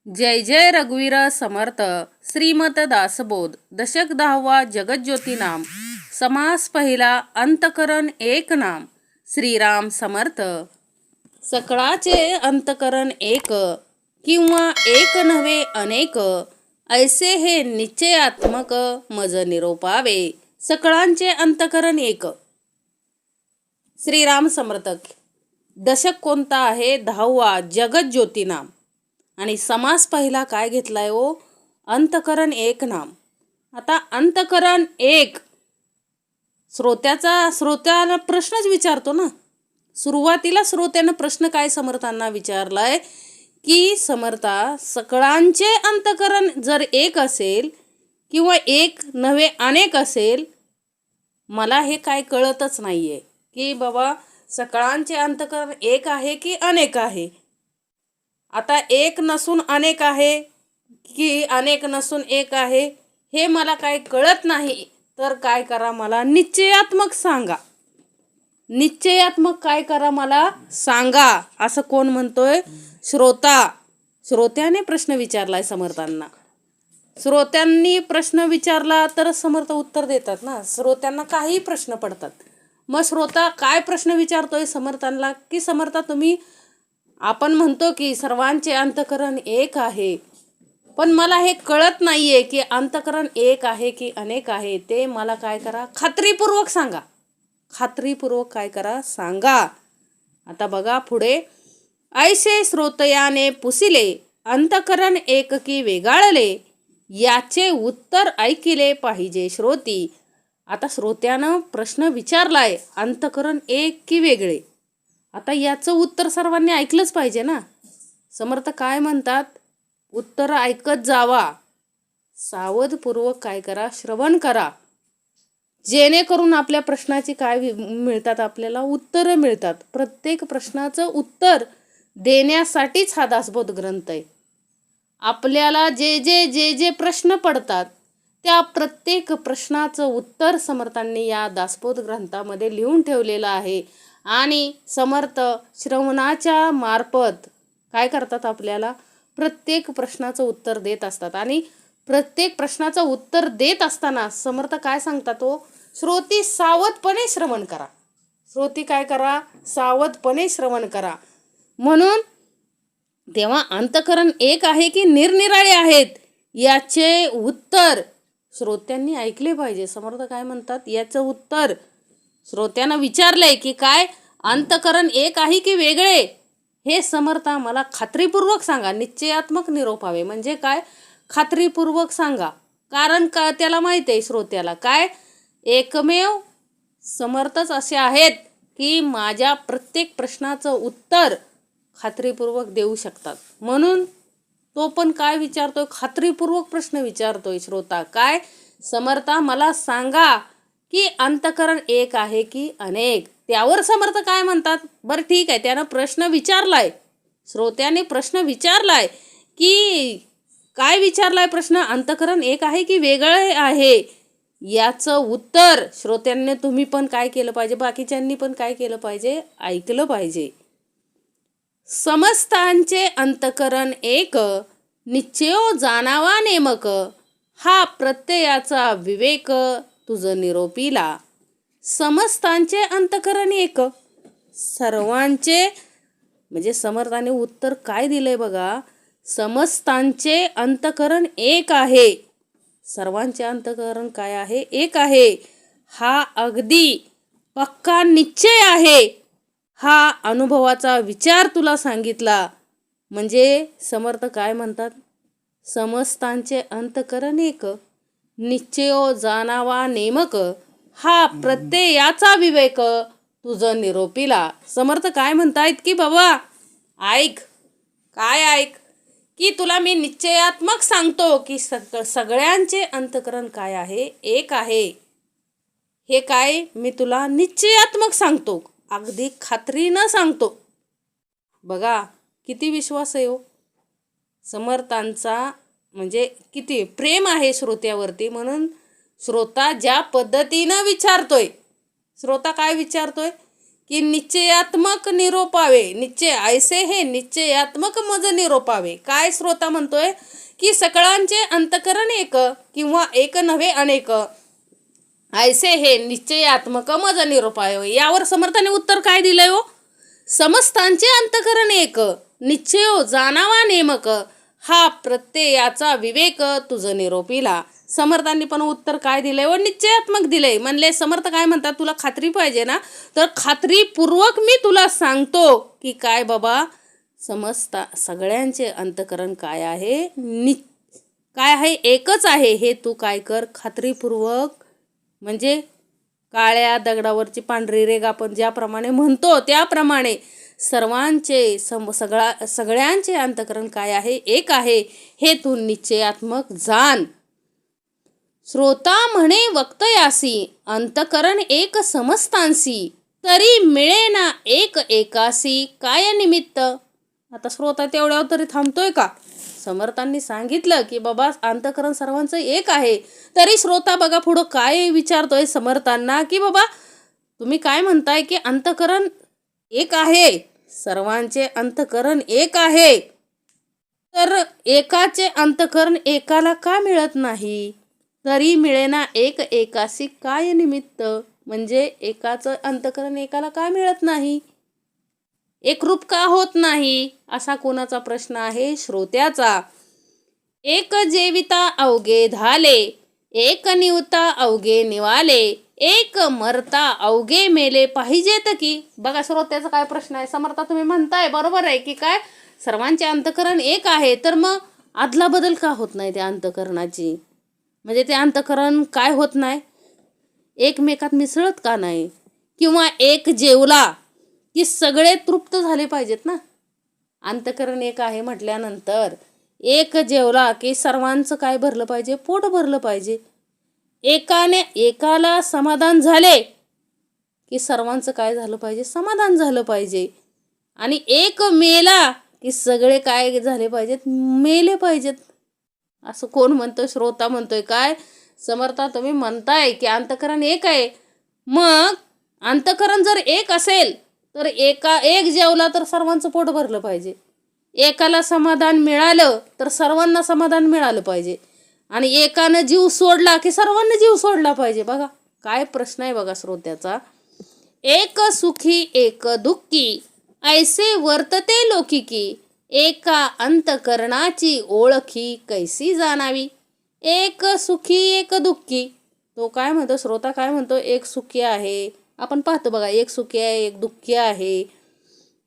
जय जय रघुवीर समर्थ. श्रीमत दासबोध. दशक 10वा. जगज्योती नाम. समास पहिला. अंतकरण एक नाम. श्रीराम समर्थ. सकळाचे अंतकरण एक, किंवा एक नव्हे अनेक, ऐसे हे निश्चयात्मक मज निरोपावे. सकळांचे अंतकरण एक. श्रीराम समर्थ. दशक कोणता आहे? 10वा. जगज्योती नाम. आणि समास पहिला काय घेतलाय हो? अंतकरण एक नाम. आता अंतकरण एक, श्रोत्याला प्रश्नच विचारतो ना. सुरुवातीला श्रोत्यानं प्रश्न काय समर्थांना विचारलाय की समर्था, सकळांचे अंतकरण जर एक असेल किंवा एक नव्हे अनेक असेल, मला हे काय कळतच नाहीये की बाबा सकळांचे अंतकरण एक आहे की अनेक आहे. आता एक नसून अनेक आहे की अनेक नसून एक आहे, हे मला काय कळत नाही. तर काय करा, मला निश्चयात्मक सांगा. निश्चयात्मक काय करा मला सांगा. असं कोण म्हणतोय? श्रोत्याने प्रश्न विचारलाय समर्थांना. श्रोत्यांनी प्रश्न विचारला तर समर्थ उत्तर देतात ना. श्रोत्यांना काही प्रश्न पडतात. मग श्रोता काय प्रश्न विचारतोय समर्थांना की समर्था, तुम्ही आपण म्हणतो की सर्वांचे अंतकरण एक आहे, पण मला हे कळत नाहीये की अंतकरण एक आहे की अनेक आहे. ते मला काय करा, खात्रीपूर्वक सांगा. खात्रीपूर्वक काय करा, सांगा. आता बघा पुढे. ऐसे श्रोतयाने पुसिले, अंतकरण एक की वेगाळले, याचे उत्तर ऐकिले पाहिजे श्रोती. आता श्रोत्यानं प्रश्न विचारलाय, अंतकरण एक की वेगळे. आता याचं उत्तर सर्वांनी ऐकलंच पाहिजे ना. समर्थ काय म्हणतात? उत्तर ऐकत जावा. सावधपूर्वक काय करा, श्रवण करा. जेणेकरून आपल्या प्रश्नाची काय मिळतात, आपल्याला उत्तरं मिळतात. प्रत्येक प्रश्नाचं उत्तर देण्यासाठीच हा दासबोध ग्रंथ आहे. आपल्याला जे प्रश्न पडतात त्या प्रत्येक प्रश्नाचं उत्तर समर्थांनी या दासबोध ग्रंथामध्ये लिहून ठेवलेलं आहे. आणि समर्थ श्रवणाच्या मार्फत काय करतात, आपल्याला प्रत्येक प्रश्नाचं उत्तर देत असतात. आणि प्रत्येक प्रश्नाचं उत्तर देत असताना समर्थ काय सांगतात तो? श्रोती सावधपणे श्रवण करा. श्रोती काय करा, सावधपणे श्रवण करा. म्हणून तेव्हा अंतकरण एक आहे की निरनिराळे आहेत, याचे उत्तर श्रोत्यांनी ऐकले पाहिजे. समर्थ काय म्हणतात, याचं उत्तर श्रोत्यांना विचारलंय की काय अंतकरण एक आहे की वेगळे, हे समर्था मला खात्रीपूर्वक सांगा. निश्चयात्मक निरोपावे म्हणजे काय, खात्रीपूर्वक सांगा. कारण का त्याला माहिती आहे श्रोत्याला, काय एकमेव समर्थच असे आहेत की माझ्या प्रत्येक प्रश्नाचं उत्तर खात्रीपूर्वक देऊ शकतात. म्हणून तो पण काय विचारतोय, खात्रीपूर्वक प्रश्न विचारतोय श्रोता. काय समर्था, मला सांगा की अंतकरण एक आहे की अनेक. त्यावर समर्थ काय म्हणतात, बरं ठीक आहे, त्यानं प्रश्न विचारलाय, श्रोत्याने प्रश्न विचारलाय की काय विचारलाय प्रश्न, अंतकरण एक आहे की वेगळे आहे, याचं उत्तर श्रोत्यांनी तुम्ही पण काय केलं पाहिजे, बाकीच्यांनी पण काय केलं पाहिजे, ऐकलं पाहिजे. समस्तांचे अंतकरण एक, निश्चयो जाणावा नेमक, हा प्रत्ययाचा विवेक तुझ निरोपीला. समस्तांचे अंतकरण एक, सर्वांचे म्हणजे समर्थाने उत्तर काय दिलंय बघा, समस्तांचे अंतकरण एक आहे. सर्वांचे अंतकरण काय आहे, एक आहे. हा अगदी पक्का निश्चय आहे. हा अनुभवाचा विचार तुला सांगितला. म्हणजे समर्थ काय म्हणतात, समस्तांचे अंतकरण एक, निश्चयो जाणावा नेमक, हा प्रत्ययाचा विवेक तुझ निरोपीला. समर्थ काय म्हणतायत की बाबा ऐक, काय ऐक, की तुला मी निश्चयात्मक सांगतो की सगळ्यांचे अंतकरण काय आहे, एक आहे. हे काय मी तुला निश्चयात्मक सांगतो, अगदी खात्रीनं सांगतो. बघा किती विश्वास आहे हो समर्थांचा, म्हणजे किती प्रेम आहे श्रोत्यावरती. म्हणून श्रोता ज्या पद्धतीनं विचारतोय, श्रोता काय विचारतोय की निश्चयात्मक निरोपावे, निश्चय ऐसे हे निश्चयात्मक मज निरोपावे. काय श्रोता म्हणतोय की सकळांचे अंतकरण एक किंवा एक नव्हे अनेक, ऐसे हे निश्चयात्मक मज निरोपावे. यावर समर्थाने उत्तर काय दिलंय हो? समस्तांचे अंतकरण एक, निश्चयो जाणावा नेमक, हा प्रत्ययाचा विवेक तुझ निरोपिला. समर्थांनी पण उत्तर काय दिलंय व निश्चयात्मक दिलंय. म्हणले समर्थ काय म्हणतात, तुला खात्री पाहिजे ना, तर खात्रीपूर्वक मी तुला सांगतो की काय बाबा, समजता सगळ्यांचे अंतकरण काय आहे, काय आहे, एकच आहे. हे तू काय कर खात्रीपूर्वक, म्हणजे काळ्या दगडावरची पांढरी रेघ आपण ज्याप्रमाणे म्हणतो त्याप्रमाणे सर्वांचे सगळ्यांचे अंतकरण काय आहे, एक आहे, हे तू निश्चयात्मक जाण. श्रोता म्हणे वक्तयासी, अंतकरण एक समस्तांसी, तरी मिळेना एक एकासी, काय निमित्त. आता श्रोता तेवढ्यावर तरी थांबतोय का? समर्थांनी सांगितलं की बाबा अंतकरण सर्वांचं एक आहे, तरी श्रोता बघा पुढं काय विचारतोय समर्थांना की बाबा तुम्ही काय म्हणताय की अंतकरण एक आहे, सर्वांचे अंतकरण एक आहे, तर एकाचे अंतकरण एकाला का मिळत नाही, तरी मिळेना एक एकासी काय निमित्त. म्हणजे एकाचं अंतकरण एकाला का मिळत नाही, एकरूप का होत नाही, असा कोणाचा प्रश्न आहे? श्रोत्याचा. एक जेविता अवघे झाले, एक निवता अवघे निवाले, एक मरता अवघे मेले पाहिजेत की. बघा श्रोत्याचा काय प्रश्न आहे. समर्था तुम्ही म्हणताय बरोबर आहे की काय सर्वांचे अंतकरण एक आहे, तर मग आदला बदल का होत नाही त्या अंतकरणाची, म्हणजे ते अंतकरण काय होत नाही, एकमेकात मिसळत का नाही, किंवा एक जेवला की सगळे तृप्त झाले पाहिजेत ना. अंतकरण एक आहे म्हटल्यानंतर एक जेवला की सर्वांचं काय भरलं पाहिजे, पोट भरलं पाहिजे. एकाला समाधान झाले की सर्वांचं काय झालं पाहिजे, समाधान झालं पाहिजे. आणि एक मेला की सगळे काय झाले पाहिजेत, मेले पाहिजेत. असं कोण म्हणतं? श्रोता म्हणतोय. काय समर्था तुम्ही म्हणताय की अंतकरण एक आहे, मग अंतकरण जर एक असेल तर एक जेवला तर सर्वांचं पोट भरलं पाहिजे, एकाला समाधान मिळालं तर सर्वांना समाधान मिळालं पाहिजे, आणि एकानं जीव सोडला की सर्वांना जीव सोडला पाहिजे. बघा काय प्रश्न आहे बघा श्रोत्याचा. एक सुखी एक दुःखी, ऐसे वर्तते लौकिकी, एका अंतकरणाची ओळखी कैसी जाणावी. एक सुखी एक दुःखी, तो काय म्हणतो श्रोता, काय म्हणतो, एक सुखी आहे, आपण पाहतो बघा, एक सुखी आहे एक दुःखी आहे.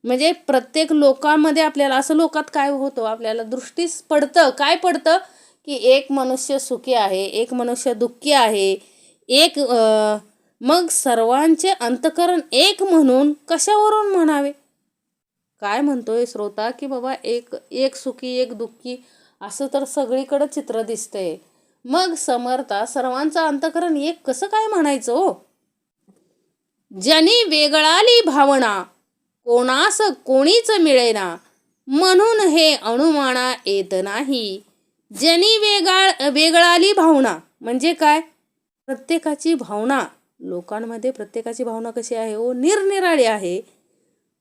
म्हणजे प्रत्येक लोकांमध्ये आपल्याला असं लोकात काय होतं, आपल्याला दृष्टीस पडतं, काय पडतं की एक मनुष्य सुखी आहे, एक मनुष्य दुःखी आहे, एक मग सर्वांचे अंतकरण एक म्हणून कशावरून म्हणावे. काय म्हणतोय श्रोता की बाबा एक सुखी एक दुःखी असं तर सगळीकडे चित्र दिसतंय, मग समर्था सर्वांचं अंतकरण एक कसं काय म्हणायचं हो. ज्यानी वेगळाली भावना, कोणास कोणीच मिळेना, म्हणून हे अनुमाना येत नाही. ज्यानी वेगळाली भावना म्हणजे काय, प्रत्येकाची भावना, लोकांमध्ये प्रत्येकाची भावना कशी आहे हो, निरनिराळी आहे,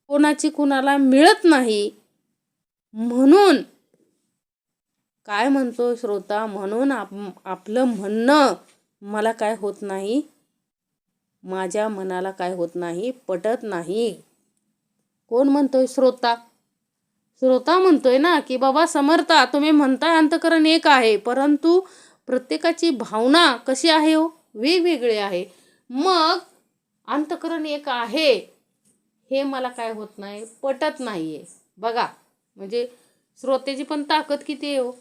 कोणाची कुणाला मिळत नाही. म्हणून काय म्हणतो श्रोता, म्हणून आपलं म्हणणं मला काय होत नाही, माझ्या मनाला काय होत नाही, पटत नाही. कोण म्हणतोय? श्रोता. श्रोता म्हणतोय ना की बाबा समर्था तुम्ही म्हणताय अंतकरण एक आहे, परंतु प्रत्येकाची भावना कशी आहे हो, वेगवेगळी आहे. मग अंतकरण एक आहे हे मला काय होत नाही, पटत नाहीये. बघा म्हणजे श्रोतेची पण ताकद किती आहे हो.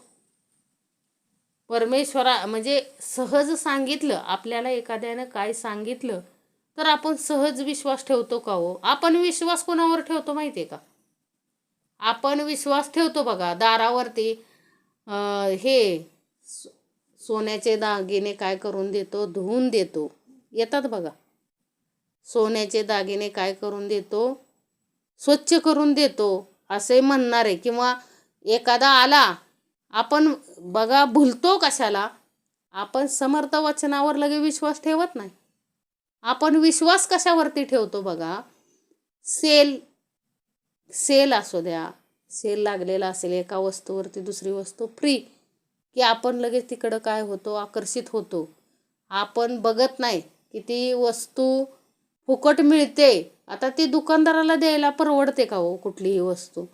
परमेश्वरा म्हणजे सहज सांगितलं आपल्याला, एखाद्यानं काय सांगितलं तर आपण सहज विश्वास ठेवतो का हो. आपण विश्वास कोणावर ठेवतो माहिती आहे का, आपण विश्वास ठेवतो बघा दारावरती हे सोन्याचे दागिने काय करून देतो, धुवून देतो, येतात बघा. सोन्याचे दागिने काय करून देतो, स्वच्छ करून देतो असे म्हणणारे, किंवा एखादा आला आपण बघा भुलतो कशाला, आपण समर्थ वचनावर लगे विश्वास ठेवत नाही. आपण विश्वास कशावरती ठेवतो बघा, सेल असू द्या, सेल लागलेला असेल एका वस्तूवरती दुसरी वस्तू फ्री, की आपण लगेच तिकडं काय होतो, आकर्षित होतो. आपण बघत नाही की ती वस्तू फुकट मिळते. आता ती दुकानदाराला द्यायला परवडते का हो कुठलीही वस्तू?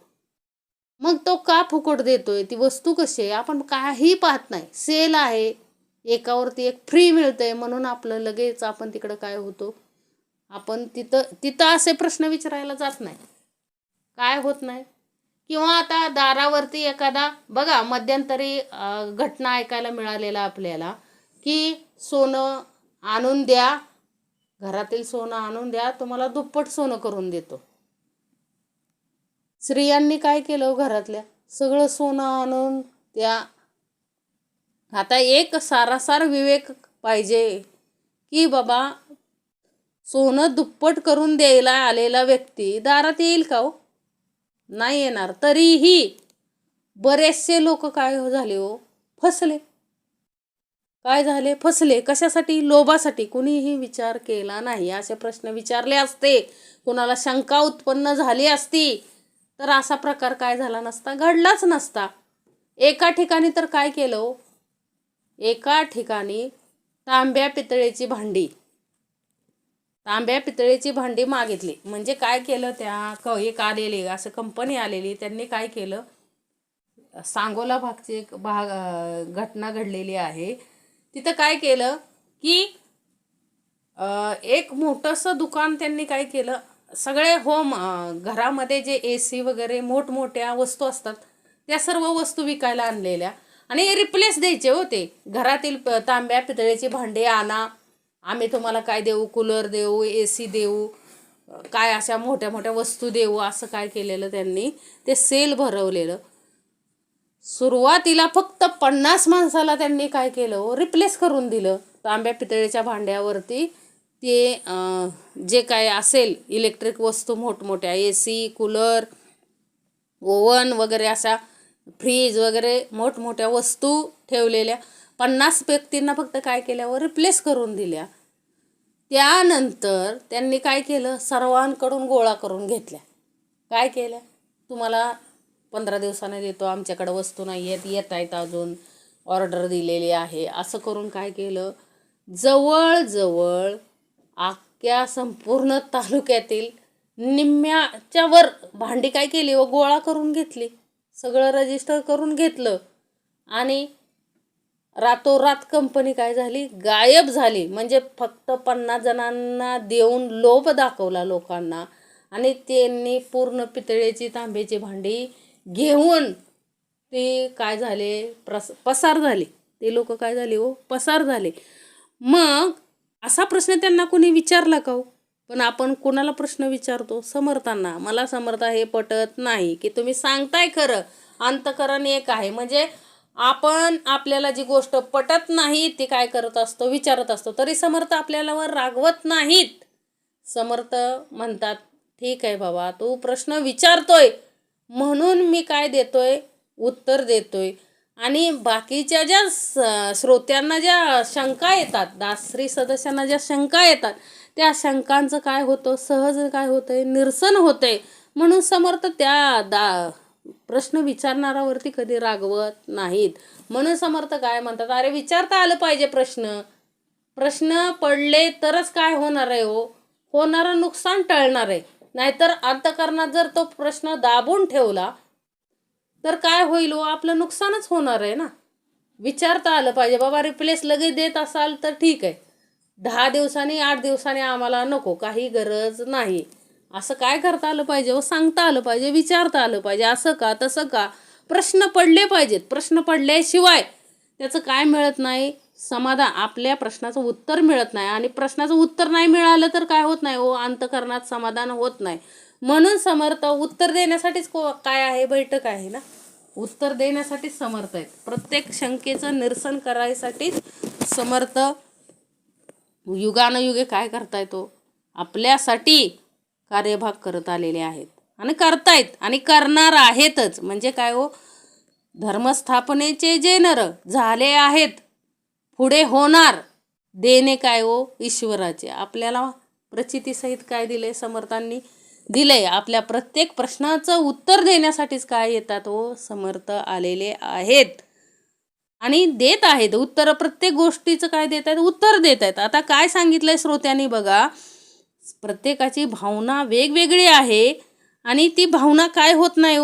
मग तो का फुकट देतोय? ती वस्तू कशी आहे आपण काही पाहत नाही. सेल आहे, एकावरती एक फ्री मिळतंय म्हणून आपलं लगेच आपण तिकडं काय होतो, आपण तिथं तिथं असे प्रश्न विचारायला जात नाही. काय होत नाही. किंवा आता दारावरती एखादा बघा मध्यंतरी घटना ऐकायला मिळालेला आपल्याला, की सोनं आणून द्या, घरातील सोनं आणून द्या, तुम्हाला दुप्पट सोनं करून देतो. स्त्रियांनी काय केलं, घरातल्या सगळं सोनं आणून त्या. आता एक सारासार विवेक पाहिजे की बाबा सोनं दुप्पट करून द्यायला आलेला व्यक्ती दारात येईल का हो? नाही येणार. तरीही बरेचसे लोक काय झाले हो, फसले. काय झाले, फसले. कशासाठी? लोभासाठी. कुणीही विचार केला नाही. असे प्रश्न विचारले असते, कुणाला शंका उत्पन्न झाली असती, तर असा प्रकार काय झाला नसता, घडलाच नसता. एका ठिकाणी तर काय केलं, एका ठिकाणी तांब्या पितळेची भांडी मागितली. म्हणजे काय केलं, एक आलेली असं कंपनी आलेली, त्यांनी काय केलं, सांगोला भागची एक घटना घडलेली आहे. तिथं काय केलं की एक मोठंसं दुकान त्यांनी काय केलं, सगळे घरामध्ये जे AC वगैरे मोठमोठ्या वस्तू असतात त्या सर्व वस्तू विकायला आणलेल्या आणि रिप्लेस द्यायचे होते. घरातील तांब्या पितळेची भांडी आणा, आम्ही तुम्हाला काय देऊ, कूलर देऊ, AC देऊ, काय अशा मोठ्या मोठ्या वस्तू देऊ, असं काय केलेलं त्यांनी, ते सेल भरवलेलं. सुरुवातीला फक्त 50 माणसाला त्यांनी काय केलं, रिप्लेस करून दिलं. तांब्या पितळेच्या भांड्यावरती ते जे काय असेल इलेक्ट्रिक वस्तू मोठमोठ्या, AC, कूलर, ओव्हन वगैरे, अशा फ्रीज वगैरे मोठमोठ्या वस्तू ठेवलेल्या 50 व्यक्तींना फक्त काय केल्यावर रिप्लेस करून दिल्या. त्यानंतर त्यांनी काय केलं, सर्वांकडून गोळा करून घेतल्या. काय केल्या, तुम्हाला 15 दिवसाने देतो, आमच्याकडे वस्तू नाही येत आहेत, अजून ऑर्डर दिलेली आहे, असं करून काय केलं, जवळजवळ अख्ख्या संपूर्ण तालुक्यातील निम्म्याच्या वर भांडी काय केली व गोळा करून घेतली. सगळं रजिस्टर करून घेतलं आणि रातोरात कंपनी काय झाली, गायब झाली. म्हणजे फक्त 50 जणांना देऊन लोभ दाखवला लोकांना आणि त्यांनी पूर्ण पितळेची तांब्याची भांडी घेऊन ते काय झाले, पसार झाले. ते लोक काय झाले हो, पसार झाले. मग असा प्रश्न त्यांना कोणी विचारला का हो? पण आपण कोणाला प्रश्न विचारतो, समर्थांना. मला समर्थ हे पटत नाही की तुम्ही सांगताय खरं, अंतकरण एक आहे. म्हणजे आपण आपल्याला जी गोष्ट पटत नाही ती काय करत असतो, विचारत असतो, तरी समर्थ आपल्याला रागवत नाहीत. समर्थ म्हणतात, ठीक आहे बाबा, तू प्रश्न विचारतोय म्हणून मी काय देतोय, उत्तर देतोय. आणि बाकीच्या ज्या श्रोत्यांना ज्या शंका येतात, दासश्री सदस्यांना ज्या शंका येतात, त्या शंकांचं काय होतं, सहज काय होतंय, निरसन होतंय. म्हणून समर्थ त्या प्रश्न विचारणाऱ्यावरती कधी रागवत नाहीत. म्हणून समर्थ काय म्हणतात, अरे विचारता आलं पाहिजे प्रश्न पडले तरच काय होणार आहे हो, होणारं नुकसान टळणार आहे. नाहीतर अंतकरणात जर तो प्रश्न दाबून ठेवला तर काय होईल हो, आपलं नुकसानच होणार आहे ना. विचारता आलं पाहिजे बाबा. रिप्लेस लगेच देत असाल तर ठीक आहे, 10 दिवसांनी 8 दिवसांनी आम्हाला नको, काही गरज नाही, असं काय करता आलं पाहिजे हो, सांगता आलं पाहिजे, विचारता आलं पाहिजे. असं का तसं का, प्रश्न पडले पाहिजेत. प्रश्न पडल्याशिवाय त्याचं काय मिळत नाही, समाधान, आपल्या प्रश्नाचं उत्तर मिळत नाही. आणि प्रश्नाचं उत्तर नाही मिळालं तर काय होत नाही हो, अंतकरणात समाधान होत नाही. म्हणून समर्थ उत्तर देण्यासाठीच काय आहे, बैठक आहे ना, उत्तर देण्यासाठीच समर्थ आहेत. प्रत्येक शंकेचं निरसन करायसाठीच समर्थ युगानुयुगे काय करता येतो, आपल्यासाठी कार्यभाग करत आलेले आहेत आणि करतायत आणि करणार आहेतच. म्हणजे काय हो, धर्मस्थापनेचे जे नर झाले आहेत, पुढे होणार, देणे काय हो, ईश्वराचे. आपल्याला प्रचितीसहित काय दिले समर्थांनी, दिलंय. आपल्या प्रत्येक प्रश्नाचं उत्तर देण्यासाठीच काय येतात समर्थ आलेले आहेत आणि देत आहेत उत्तर. प्रत्येक गोष्टीचं काय देत आहेत, उत्तर देत आहेत. आता काय सांगितलंय श्रोत्यांनी बघा, प्रत्येकाची भावना वेगवेगळी आहे आणि ती भावना काय होत नाही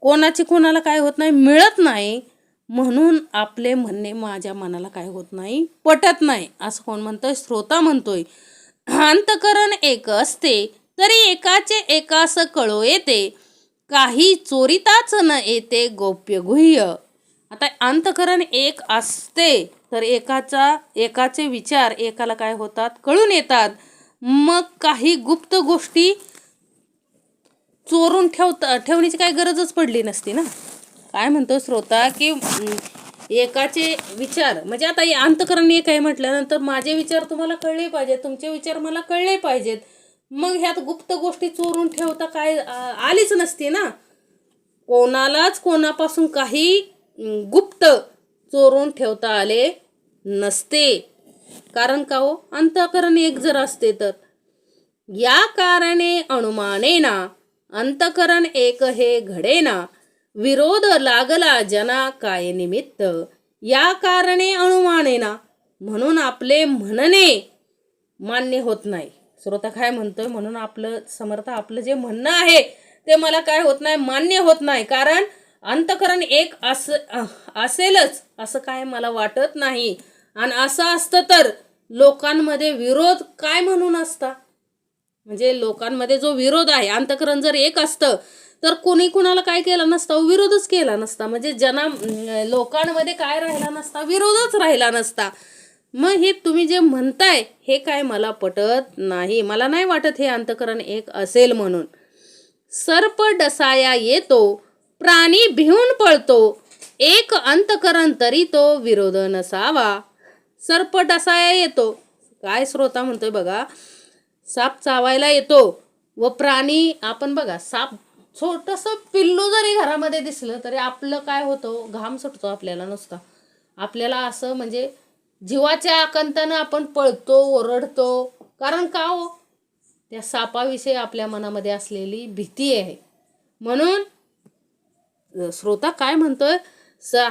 कोणाची कोणाला काय होत नाही, मिळत नाही. म्हणून आपले म्हणणे माझ्या मनाला काय होत नाही, पटत नाही, असं कोण म्हणतोय, श्रोता म्हणतोय. अंतकरण एक असते तरी एकाचे एकास कळो येते, काही चोरिताच न येते गोप्य गुह्य. आता अंतकरण एक असते तर एकाचे विचार एकाला काय होतात, कळून येतात. मग काही गुप्त गोष्टी चोरून ठेवण्याची काही गरजच पडली नसती ना. काय म्हणतो श्रोता की एकाचे विचार म्हणजे आता अंतकरण एक आहे म्हटल्यानंतर माझे विचार तुम्हाला कळले पाहिजेत, तुमचे विचार मला कळले पाहिजेत. मग ह्यात गुप्त गोष्टी चोरून ठेवता काय आलीच नसती ना. कोणालाच कोणापासून काही गुप्त चोरून ठेवता आले नसते. कारण का अंतकरण एक जर असते तर. या कारणे अनुमानेना अंतकरण एक हे घडेना, विरोध लागला जना काय निमित्त. या कारणे अनुमानेना, म्हणून आपले म्हणणे मान्य होत नाही. श्रोता काय म्हणतोय, म्हणून आपलं समर्थ आपलं जे म्हणणं आहे ते मला काय होत नाही, मान्य होत नाही. कारण अंतकरण एक असेलच असं काय मला वाटत नाही. आणि असं असतं तर लोकांमध्ये विरोध काय म्हणून असता, म्हणजे लोकांमध्ये जो विरोध आहे, अंतकरण जर एक असतं तर कोणी कुणाला काय केलं नसतं, विरोधच केला नसता. म्हणजे लोकांमध्ये काय राहिला नसता, विरोधच राहिला नसता. मग हे तुम्ही जे म्हणताय हे काय मला पटत नाही. मला नाही वाटत हे अंतकरण एक असेल म्हणून. सर्प डसाया येतो प्राणी भिवून पळतो, एक अंतकरण तरी तो विरोध नसावा. सर्प डसाया येतो, काय श्रोता म्हणतोय बघा, साप चावायला येतो व प्राणी, आपण बघा साप छोटंसं पिल्लू जरी घरामध्ये दिसलं तरी आपलं काय होतं, घाम सुटतो आपल्याला नुसता. आपल्याला असं म्हणजे जीवाच्या आकांतानं आपण पळतो, ओरडतो. कारण का त्या सापाविषयी आपल्या मनामध्ये असलेली भीती आहे. म्हणून श्रोता काय म्हणतोय,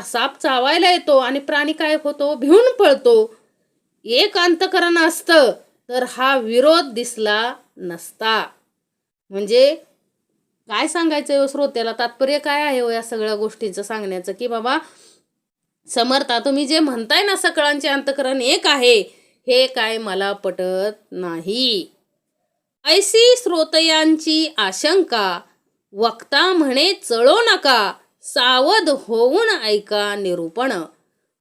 साप चावायला येतो आणि प्राणी काय होतो, भिवून पळतो. एक अंतकरण असतं तर हा विरोध दिसला नसता. म्हणजे काय सांगायचं श्रोत्याला, तात्पर्य काय आहे या सगळ्या गोष्टींचं सांगण्याचं, की बाबा समर्था तुम्ही जे म्हणताय ना सकळांचे अंतकरण एक आहे, हे काय मला पटत नाही. ऐसी श्रोतयांची आशंका, वक्ता म्हणे चळो नका, सावध होऊन ऐका निरूपण.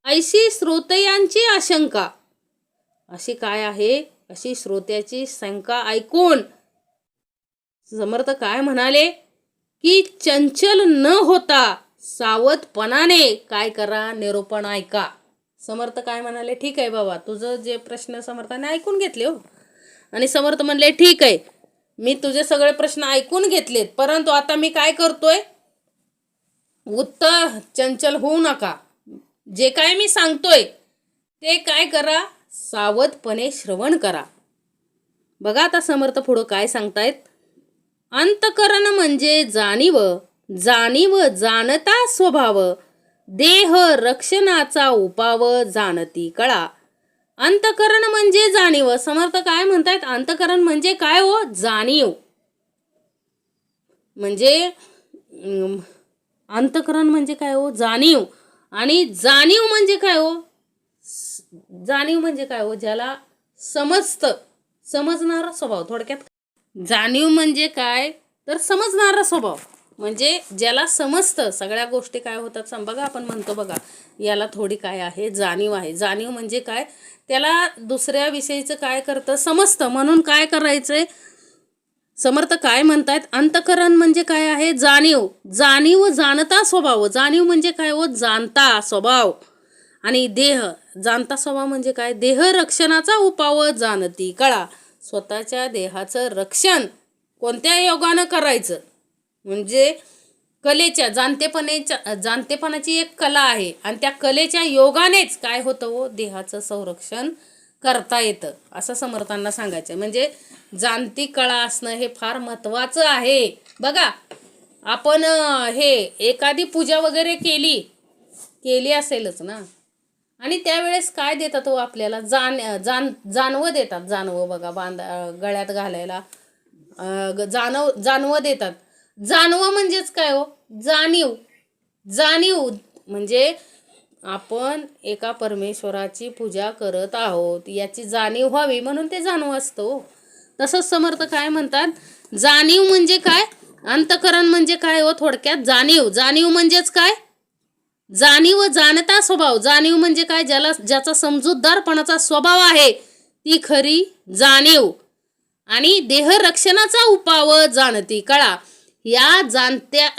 ऐशी श्रोतयांची आशंका, अशी काय आहे, अशी श्रोत्याची शंका ऐकून समर्थ काय म्हणाले, की चंचल न होता सावधपणाने काय करा, निरूपण ऐका. समर्थ काय म्हणाले, ठीक आहे बाबा, तुझं जे प्रश्न समर्थाने ऐकून घेतले आणि समर्थ म्हणले ठीक आहे, मी तुझे सगळे प्रश्न ऐकून घेतलेत, परंतु आता मी काय करतोय, उत्तर चंचल होऊ नका, जे काय मी सांगतोय ते काय करा, सावधपणे श्रवण करा. बघा आता समर्थ पुढं काय सांगतायत, अंतकरण म्हणजे जाणीव, जाणीव जाणता स्वभाव, देह रक्षणाचा उपाव जाणती कळा. अंतकरण म्हणजे जाणीव. समर्थ काय म्हणतायत, अंतकरण म्हणजे काय जाणीव. म्हणजे अंतकरण म्हणजे काय जाणीव. आणि जाणीव म्हणजे काय जाणीव म्हणजे काय ज्याला समजतं, समजणारा स्वभाव. थोडक्यात जाणीव म्हणजे काय तर समजणारा स्वभाव, म्हणजे ज्याला समजतं सगळ्या गोष्टी काय होतात. बघा आपण म्हणतो बघा, याला थोडी काय आहे, जाणीव आहे. जाणीव म्हणजे काय, त्याला दुसऱ्या विषयीचं काय करतं, समजतं. म्हणून काय करायचंय, समर्थ काय म्हणतायत, अंतकरण म्हणजे काय आहे, जाणीव. जाणीव जाणता स्वभाव. जाणीव म्हणजे काय जाणता स्वभाव. आणि देह जाणता स्वभाव म्हणजे काय, देह रक्षणाचा उपाव जाणती कळा. स्वतःच्या देहाचं रक्षण कोणत्या योगानं करायचं, म्हणजे कलेच्या जाणतेपणाची एक कला आहे आणि त्या कलेच्या योगानेच काय होतं देहाचं संरक्षण करता येतं असं समर्थांना सांगायचं. म्हणजे जाणती कळा असणं हे फार महत्त्वाचं आहे. बघा आपण हे एखादी पूजा वगैरे केली असेलच ना, आणि त्यावेळेस काय देतात हो आपल्याला, जानवं देतात. जानवं बघा गळ्यात घालायला जानवं देतात. जानवं म्हणजेच काय हो, जाणीव म्हणजे आपण एका परमेश्वराची पूजा करत आहोत याची जाणीव व्हावी म्हणून ते जानवं असतं. तसंच समर्थ काय म्हणतात, जाणीव म्हणजे काय, अंतकरण म्हणजे काय हो, थोडक्यात जाणीव म्हणजेच काय, जाणता स्वभाव. जाणीव म्हणजे काय, ज्याचा समजूतदारपणाचा स्वभाव आहे ती खरी जाणीव. आणि देहरक्षणाचा उपाव जाणती कळा. या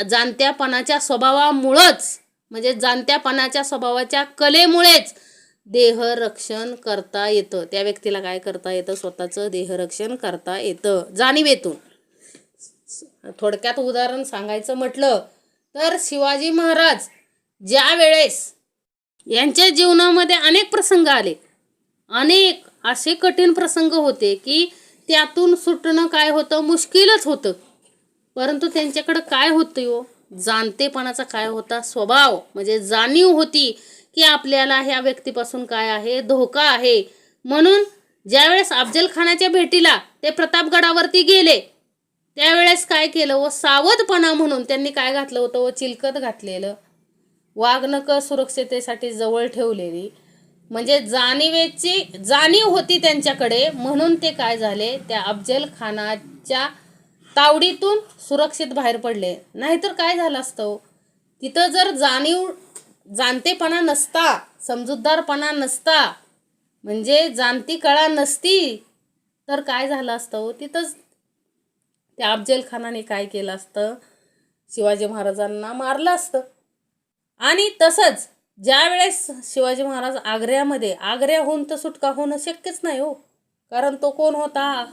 जाणत्यापणाच्या स्वभावामुळंच, म्हणजे जाणत्यापणाच्या स्वभावाच्या कलेमुळेच देहरक्षण करता येतं. त्या व्यक्तीला काय करता येतं, स्वतःचं देहरक्षण करता येतं जाणीवेतून. थोडक्यात उदाहरण सांगायचं म्हटलं तर शिवाजी महाराज ज्या वेळेस यांच्या जीवनामध्ये अनेक प्रसंग आले, अनेक असे कठीण प्रसंग होते की त्यातून सुटणं काय होतं, मुश्किलच होतं. परंतु त्यांच्याकडं काय होतं हो, जाणतेपणाचा काय होता स्वभाव, म्हणजे जाणीव होती की आपल्याला ह्या व्यक्तीपासून काय आहे, धोका आहे. म्हणून ज्यावेळेस अफजल खानाच्या भेटीला ते प्रतापगडावरती गेले त्यावेळेस काय केलं व सावधपणा म्हणून त्यांनी काय घातलं होतं व चिलखत घातलेलं, वाघनकं सुरक्षितेसाठी जवळ ठेवलेली, म्हणजे जाणीव होती त्यांच्याकडे. म्हणून ते काय झाले, त्या अफजल खानाच्या तावडीतून सुरक्षित बाहेर पडले. नाहीतर काय झालं असतं, तिथं जर जाणतेपणा नसता, समजूतदारपणा नसता, म्हणजे जाणती कळा नसती तर काय झालं असतं, तिथंच त्या अफजल खानाने काय केलं असतं, शिवाजी महाराजांना मारलं असतं. आणि तसंच ज्या वेळेस शिवाजी महाराज आग्र्याहून तर सुटका होणं शक्यच नाही हो, कारण तो कोण होता,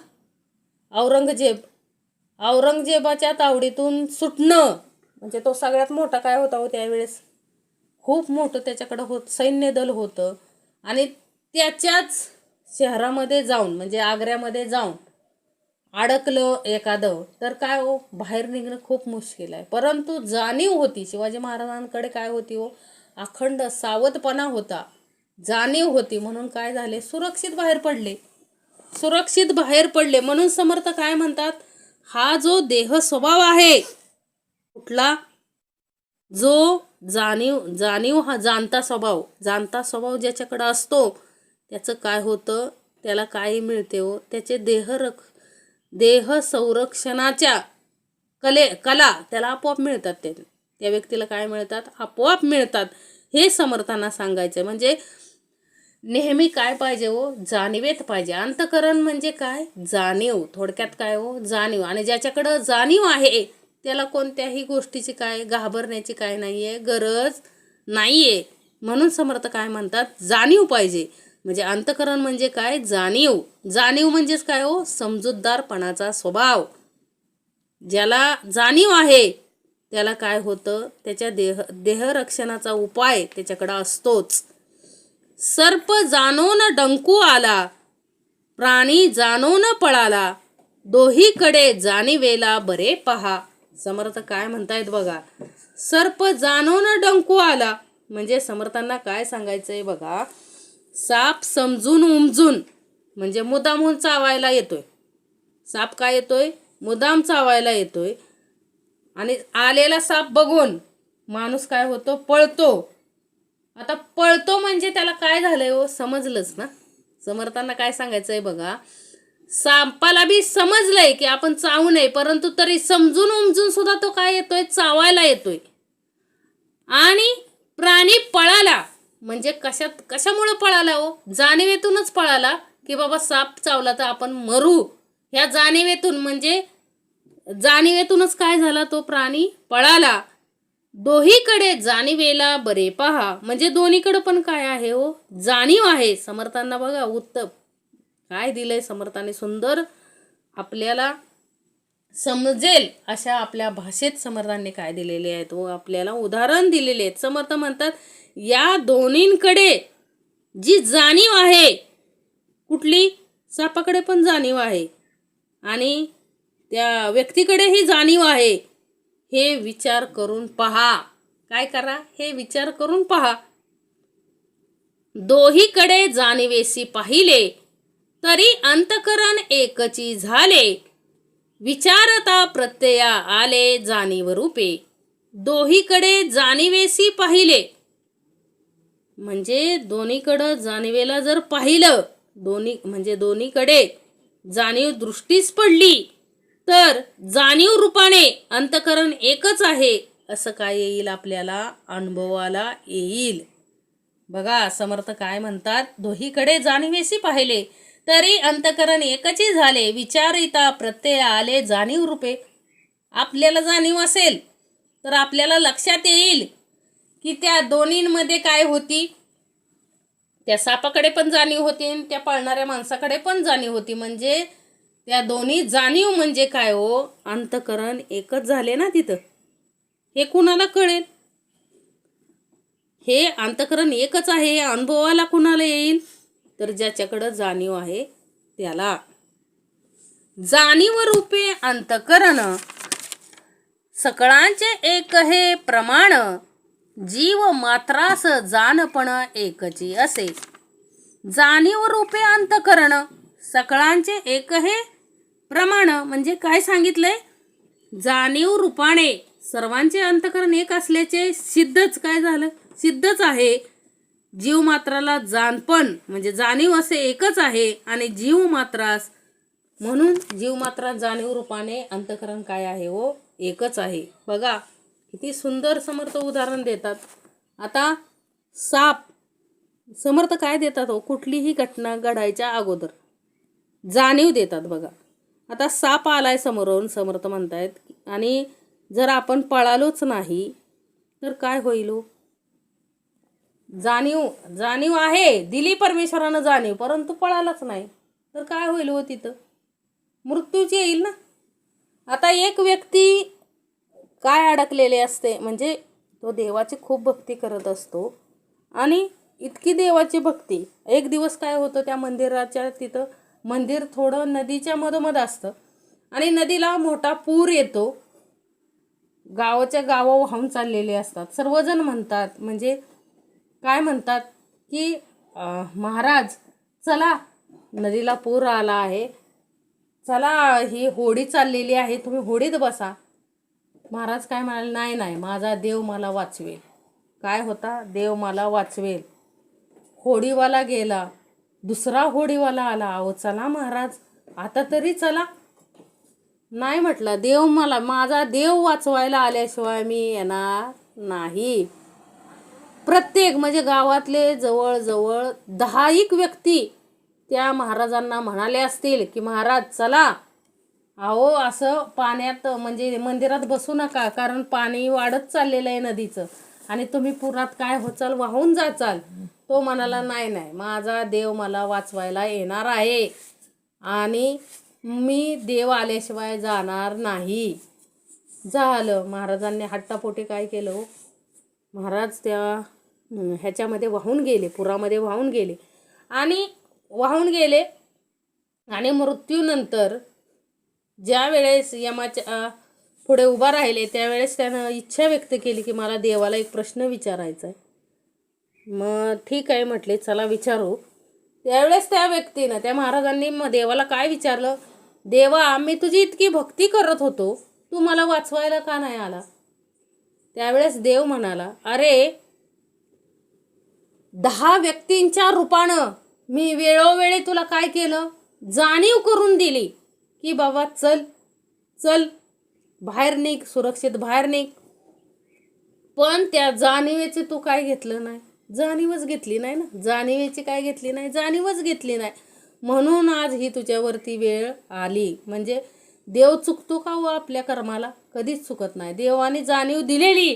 औरंगजेबाच्या तावडीतून सुटणं म्हणजे तो सगळ्यात मोठा काय होता हो त्यावेळेस, खूप मोठं त्याच्याकडं सैन्य दल होतं. आणि त्याच्याच शहरामध्ये जाऊन म्हणजे आग्र्यामध्ये जाऊन अडकलं एखादं तर काय हो, बाहेर निघणं खूप मुश्किल आहे. परंतु जाणीव होती शिवाजी महाराजांकडे, काय होती हो, अखंड सावधपणा होता, जाणीव होती. म्हणून काय झाले, सुरक्षित बाहेर पडले. म्हणून समर्थ काय म्हणतात, हा जो देह स्वभाव आहे कुठला, जो जाणीव हा जाणता स्वभाव ज्याच्याकडे असतो त्याचं काय होतं, त्याला काय मिळते हो, त्याचे देह संरक्षणाच्या कला त्याला आपोआप मिळतात. त्या व्यक्तीला काय मिळतात, आपोआप मिळतात. हे समर्थांना सांगायचं. म्हणजे नेहमी काय पाहिजे हो, जाणीवेत पाहिजे. अंतकरण म्हणजे काय, जाणीव. थोडक्यात काय हो, जाणीव. आणि ज्याच्याकडं जाणीव आहे त्याला कोणत्याही गोष्टीची काय घाबरण्याची काय नाहीये, गरज नाहीये. म्हणून समर्थ काय म्हणतात, जाणीव पाहिजे. म्हणजे अंतकरण म्हणजे काय, जाणीव म्हणजेच काय हो, समजूतदारपणाचा स्वभाव. ज्याला जाणीव आहे त्याला काय होतं, त्याच्या देहरक्षणाचा उपाय त्याच्याकडं असतोच. सर्प जाणून डंकू आला, प्राणी जाणून पळाला, दोहीकडे जाणीवेला बरे पहा. समर्थ काय म्हणतायत बघा, सर्प जाणून डंकू आला म्हणजे समर्थांना काय सांगायचंय बघा, साप समजून उमजून म्हणजे मुद्दामहून चावायला येतोय. साप काय येतोय, मुद्दाम चावायला येतोय. आणि आलेला साप बघून माणूस काय होतो, पळतो. आता पळतो म्हणजे त्याला काय झालंय हो, समजलंच ना. समर्थांना काय सांगायचंय बघा, सापाला बी समजलंय की आपण चावू नये, परंतु तरी समजून उमजून सुद्धा तो काय येतोय, चावायला येतोय. आणि प्राणी पळाला म्हणजे कशामुळे पळाला हो, जाणीवेतूनच पळाला की बाबा साप चावला तर आपण मरू, ह्या जाणीवेतून. म्हणजे जाणीवेतूनच काय झाला, तो प्राणी पळाला. दोहीकडे जाणीवेला बरे पहा म्हणजे दोन्हीकडे पण काय आहे हो, जाणीव आहे. समर्थांना बघा उत्तम काय दिलंय समर्थाने, सुंदर आपल्याला समजेल अशा आपल्या भाषेत समर्थांनी काय दिलेले आहेत व आपल्याला उदाहरण दिलेले आहेत. समर्थ म्हणतात, या दोन्हींकडे जी जाणीव आहे कुठली? सापाकडे पण जाणीव आहे आणि त्या व्यक्तीकडेही जाणीव आहे. हे विचार करून पहा. काय करा? हे विचार करून पहा. दोहीकडे जाणीवेसी पाहिले, तरी अंतकरण एकची झाले. विचारता प्रत्यया आले जाणीव रूपे. दोहीकडे जाणीवेसी पाहिले म्हणजे दोन्हीकडं जाणीवेला जर पाहिलं, दोन्हीकडे जाणीव दृष्टीस पडली, तर जाणीव रूपाने अंतकरण एकच आहे असं काय येईल? आपल्याला अनुभवाला येईल. बघा समर्थ काय म्हणतात? दोहीकडे जाणीवेसी पाहिले, तरी अंतकरण एकची झाले. विचारिता प्रत्यय आले जाणीव रूपे. आपल्याला जाणीव असेल तर आपल्याला लक्षात येईल की त्या दोन्हींमध्ये काय होती. त्या सापाकडे पण जाणीव होती आणि त्या पळणाऱ्या माणसाकडे पण जाणीव होती. म्हणजे त्या दोन्ही जाणीव म्हणजे काय हो? अंतकरण एकच झाले ना तिथं. हे कुणाला कळेल? हे अंतकरण एकच आहे हे अनुभवाला कुणाला येईल? तर ज्याच्याकडं जाणीव आहे त्याला. जाणीव रूपे अंतकरण सकळांचे एक हे प्रमाण. जीव मात्रास जाणपण एकची असे. जाणीव रूपे अंतकरण सकळांचे एक हे प्रमाण म्हणजे काय सांगितलंय? जाणीव रूपाने सर्वांचे अंतकरण एक असल्याचे सिद्धच काय झालं? सिद्धच आहे. जीव मात्राला जाणपण म्हणजे जाणीव असे एकच आहे आणि जीव मात्रास म्हणून जीव मात्रा जाणीव रूपाने अंतकरण काय आहे हो? एकच आहे. बघा किती सुंदर समर्थ उदाहरण देतात. आता साप समर्थ काय देतात हो? कुठलीही घटना घडायच्या अगोदर जाणीव देतात. बघा आता साप आलाय समोरून, समर्थ म्हणतायत आणि जर आपण पळालोच नाही तर काय होईल हो? जाणीव आहे, दिली परमेश्वरानं जाणीव, परंतु पळालाच नाही तर काय होईल हो? तिथं मृत्यूची येईल ना. आता एक व्यक्ती काय अडकलेले असते म्हणजे तो देवाची खूप भक्ती करत असतो आणि इतकी देवाची भक्ती, एक दिवस काय होतं त्या मंदिराच्या तिथं, मंदिर थोडं नदीच्या मधोमध असतं आणि नदीला मोठा पूर येतो. गावाच्या गावं वाहून चाललेले असतात. सर्वजण म्हणतात म्हणजे काय म्हणतात की महाराज चला, नदीला पूर आला आहे, चला ही होडी चाललेली आहे, तुम्ही होडीत बसा. महाराज काय म्हणाले? नाही नाही, माझा देव मला वाचवेल. काय होता? देव मला वाचवेल. होडीवाला गेला, दुसरा होडीवाला आला. अहो चला महाराज, आता तरी चला. नाही म्हटलं, देव माझा देव वाचवायला आल्याशिवाय मी येणार नाही. प्रत्येक म्हणजे गावातले जवळजवळ 10 व्यक्ती त्या महाराजांना म्हणाले असतील की महाराज चला, अहो असं पाण्यात म्हणजे मंदिरात बसू नका, कारण पाणी वाढत चाललेलं आहे नदीचं आणि तुम्ही पुरात काय होचाल, वाहून जाचाल. तो म्हणाला नाही नाही, माझा देव मला वाचवायला येणार आहे आणि मी देव आल्याशिवाय जाणार नाही. झालं. महाराजांनी हट्टापोटी काय केलं हो? महाराज त्या ह्याच्यामध्ये वाहून गेले, पुरामध्ये वाहून गेले आणि मृत्यूनंतर ज्या वेळेस यमाच्या पुढे उभा राहिले त्यावेळेस त्यानं इच्छा व्यक्त केली की मला देवाला एक प्रश्न विचारायचा आहे. मग ठीक आहे म्हटले, चला विचारू. त्यावेळेस त्या व्यक्तीनं, त्या महाराजांनी देवाला काय विचारलं? देवा, मी तुझी इतकी भक्ती करत होतो, तू मला वाचवायला का नाही आला? त्यावेळेस देव म्हणाला, अरे 10 व्यक्तींच्या रूपानं मी वेळोवेळी तुला काय केलं? जाणीव करून दिली की बाबा चल चल बाहेर निघ, सुरक्षित बाहेर निघ. पण त्या जाणीवेचे तू काय घेतलं नाही? जाणीवच घेतली नाही ना. जाणीवेची काय घेतली नाही? जाणीवच घेतली नाही. म्हणून आज ही तुझ्यावरती वेळ आली. म्हणजे देव चुकतो का हो आपल्या कर्माला? कधीच चुकत नाही. देवाने जाणीव दिलेली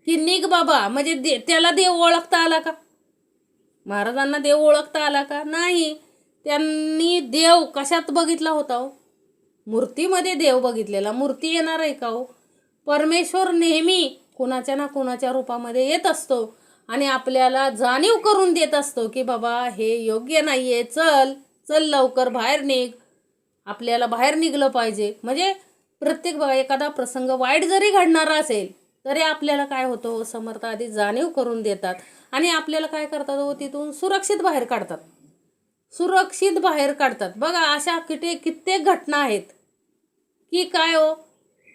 की निघ बाबा, म्हणजे त्याला देव ओळखता आला का? महाराजांना देव ओळखता आला का? नाही. त्यांनी देव कशात बघितला होता हो? मूर्तीमध्ये देव बघितलेला. मूर्ती येणार आहे का हो? परमेश्वर नेहमी कुणाच्या ना कुणाच्या रूपामध्ये येत असतो आणि आपल्याला जाणीव करून देत असतो की बाबा हे योग्य नाहीये, चल चल लवकर बाहेर निघ, आपल्याला बाहेर निघलं पाहिजे. म्हणजे प्रत्येक बघा एखादा प्रसंग वाईट जरी घडणारा असेल तरी आपल्याला काय होतं, समर्थ आधी जाणीव करून देतात आणि आपल्याला काय करतात, तिथून सुरक्षित बाहेर काढतात. सुरक्षित बाहेर काढतात. बघा अशा कित्येक घटना आहेत की काय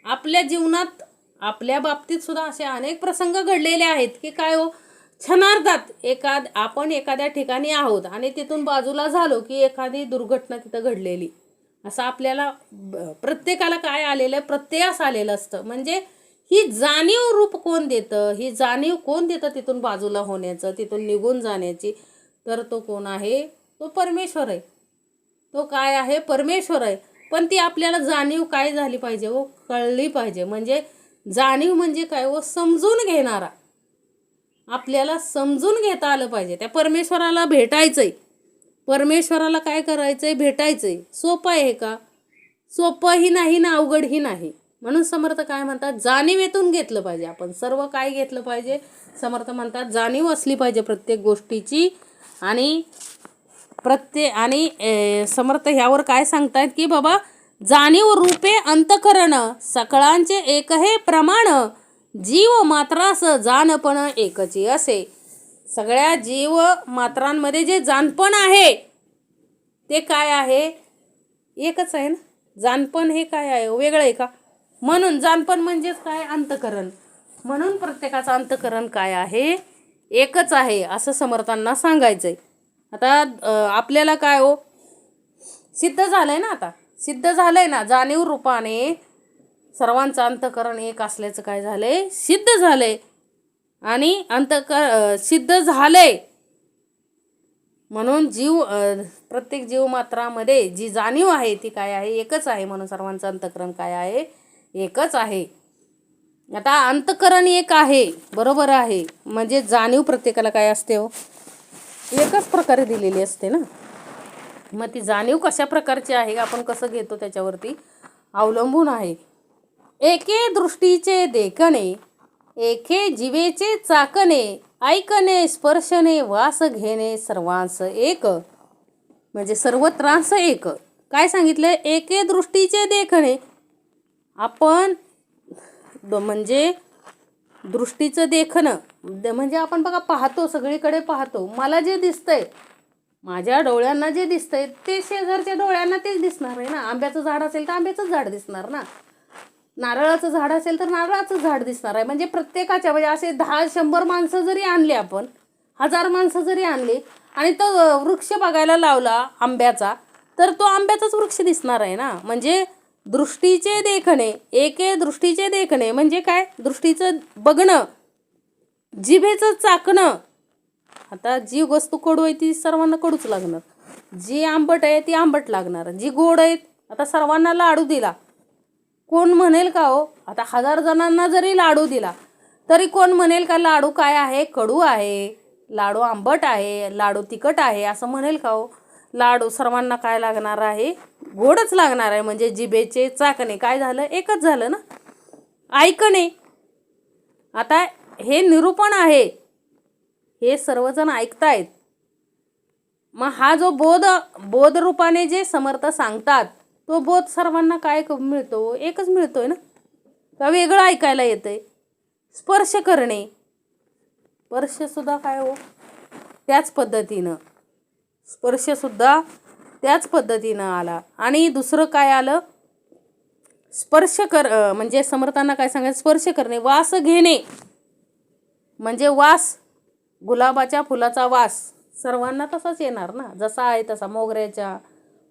आपल्या जीवनात आपल्या बाबतीत सुद्धा असे अनेक प्रसंग घडलेले आहेत की काय क्षणार्धात आपण एखाद्या ठिकाणी आहोत आणि तिथून बाजूला झालो की एखादी दुर्घटना तिथं घडलेली, असं आपल्याला प्रत्येकाला काय आलेलं आहे, प्रत्ययास आलेलं असतं. म्हणजे ही जाणीव रूप कोण देतं, ही जाणीव कोण देतं तिथून बाजूला होण्याचं, तिथून निघून जाण्याची, तर तो कोण आहे, तो परमेश्वर आहे. तो काय आहे, परमेश्वर आहे. पण ती आपल्याला जाणीव काय झाली पाहिजे, कळली पाहिजे. म्हणजे जाणीव म्हणजे काय, समजून घेणारा, आपल्याला समजून घेता आलं पाहिजे. त्या परमेश्वराला भेटायचंय, परमेश्वराला काय करायचंय, भेटायचंय. सोपं आहे का, सोपंही नाही ना अवघडही नाही. म्हणून समर्थ काय म्हणतात, जाणीवेतून घेतलं पाहिजे. आपण सर्व काय घेतलं पाहिजे, समर्थ म्हणतात जाणीव असली पाहिजे प्रत्येक गोष्टीची. आणि समर्थ ह्यावर काय सांगतायत की बाबा, जाणीव रूपे अंतकरण सकळांचे एक हे प्रमाण, जीव मात्रास जाणपण एकची असे. सगळ्या जीव मात्रांमध्ये जे जाणपण आहे ते काय आहे, एकच आहे ना. जाणपण हे काय आहे, वेगळं आहे का. म्हणून जाणपण म्हणजेच काय, अंतकरण. म्हणून प्रत्येकाचं अंतकरण काय आहे, एकच आहे असं समर्थांना सांगायचंय. आता आपल्याला काय सिद्ध झालंय ना, आता सिद्ध झालंय ना, जाणीव रूपाने सर्वांचं अंतकरण एक असल्याचं काय झालंय, सिद्ध झालंय. आणि सिद्ध झालंय म्हणून प्रत्येक जीवमात्रामध्ये जी जाणीव आहे ती काय आहे, एकच आहे. म्हणून सर्वांचं अंतकरण काय आहे, एकच आहे. आता अंतकरण एक आहे, बरोबर आहे. म्हणजे जाणीव प्रत्येकाला काय असते, एकच प्रकारे दिलेली असते ना. मग ती जाणीव कशा प्रकारची आहे, आपण कसं घेतो त्याच्यावरती अवलंबून आहे. एके दृष्टीचे देखणे, एके जीवेचे चाकणे, ऐकणे स्पर्शने वास घेणे सर्वांस एक. म्हणजे सर्वत्रांस एक. काय सांगितलं, एके दृष्टीचे देखणे. आपण म्हणजे दृष्टीचं देखणं म्हणजे आपण बघा पाहतो, सगळीकडे पाहतो. मला जे दिसतंय, माझ्या डोळ्यांना जे दिसतंय ते शेजारच्या डोळ्यांना तेच दिसणार आहे ना. आंब्याचं झाड असेल तर आंब्याचंच झाड दिसणार ना, नारळाचं झाड असेल तर नारळाचं झाड दिसणार आहे. म्हणजे प्रत्येकाच्या, म्हणजे असे 10-100 माणसं जरी आणली, आपण 1000 माणसं जरी आणली आणि तो वृक्ष बघायला लावला आंब्याचा, तर तो आंब्याचाच वृक्ष दिसणार आहे ना. म्हणजे दृष्टीचे देखणे, एके दृष्टीचे देखणे म्हणजे काय, दृष्टीचं बघणं, जिभेचं चाकणं. आता जी वस्तू कडू आहे ती सर्वांना कडूच लागणार, जी आंबट आहे ती आंबट लागणार, जी गोड आहे. आता सर्वांना लाडू दिला, कोण म्हणेल का आता 1000 जणांना जरी लाडू दिला तरी कोण म्हणेल का लाडू काय आहे, कडू आहे, लाडू आंबट आहे, लाडू तिखट आहे, असं म्हणेल का लाडू सर्वांना काय लागणार आहे, गोडच लागणार आहे. म्हणजे जिभेचे चाकणे काय झालं, एकच झालं ना. ऐकणे, आता हे निरूपण आहे, हे सर्वजण ऐकतायत. मग हा जो बोध रूपाने जे समर्थ सांगतात तो बोध सर्वांना काय मिळतो, एकच मिळतोय ना, का वेगळं ऐकायला येतंय. स्पर्श करणे, स्पर्श सुद्धा काय त्याच पद्धतीनं, स्पर्श सुद्धा त्याच पद्धतीनं आला. आणि दुसरं काय आलं, म्हणजे समर्थांना काय सांगायचं, स्पर्श करणे. वास घेणे म्हणजे वास, गुलाबाच्या फुलाचा वास सर्वांना तसाच येणार ना, जसा आहे तसा. मोगऱ्याच्या,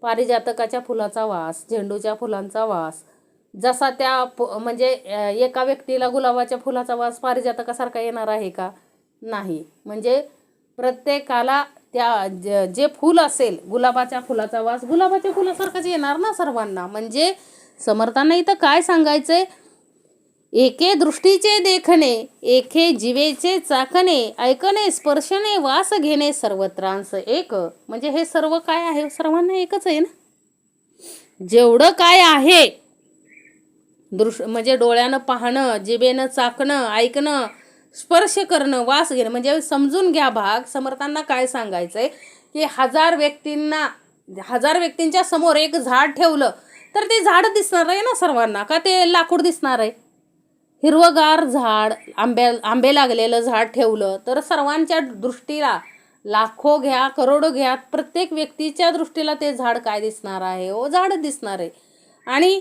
पारिजातकाच्या फुलाचा वास, झेंडूच्या फुलांचा वास जसा त्या म्हणजे एका व्यक्तीला गुलाबाच्या फुलाचा वास पारिजातकासारखा येणार आहे का, नाही. म्हणजे प्रत्येकाला त्या जे फूल असेल, गुलाबाच्या फुलाचा वास गुलाबाच्या फुलासारखाच येणार ना सर्वांना. म्हणजे समर्थांना इथं काय सांगायचंय, एके दृष्टीचे देखणे, एके जीवेचे चाकणे, ऐकणे स्पर्शने वास घेणे सर्वत्रांस एक. म्हणजे हे सर्व काय आहे, सर्वांना एकच आहे ना. जेवढं काय आहे, म्हणजे डोळ्यानं पाहणं, जिभेनं चाकणं, ऐकणं, स्पर्श करणं, वास घेणं, म्हणजे समजून घ्या भाग. समर्थांना काय सांगायचंय की 1000 व्यक्तींना 1000 व्यक्तींच्या समोर एक झाड ठेवलं तर ते झाड दिसणार आहे ना सर्वांना, का ते लाकूड दिसणार आहे? हिरवगार झाड, आंबे लागलेलं झाड ठेवलं तर सर्वांच्या दृष्टीला, लाखो घ्या करोडो घ्या, प्रत्येक व्यक्तीच्या दृष्टीला ते झाड काय दिसणार आहे? ओ झाड दिसणार आहे. आणि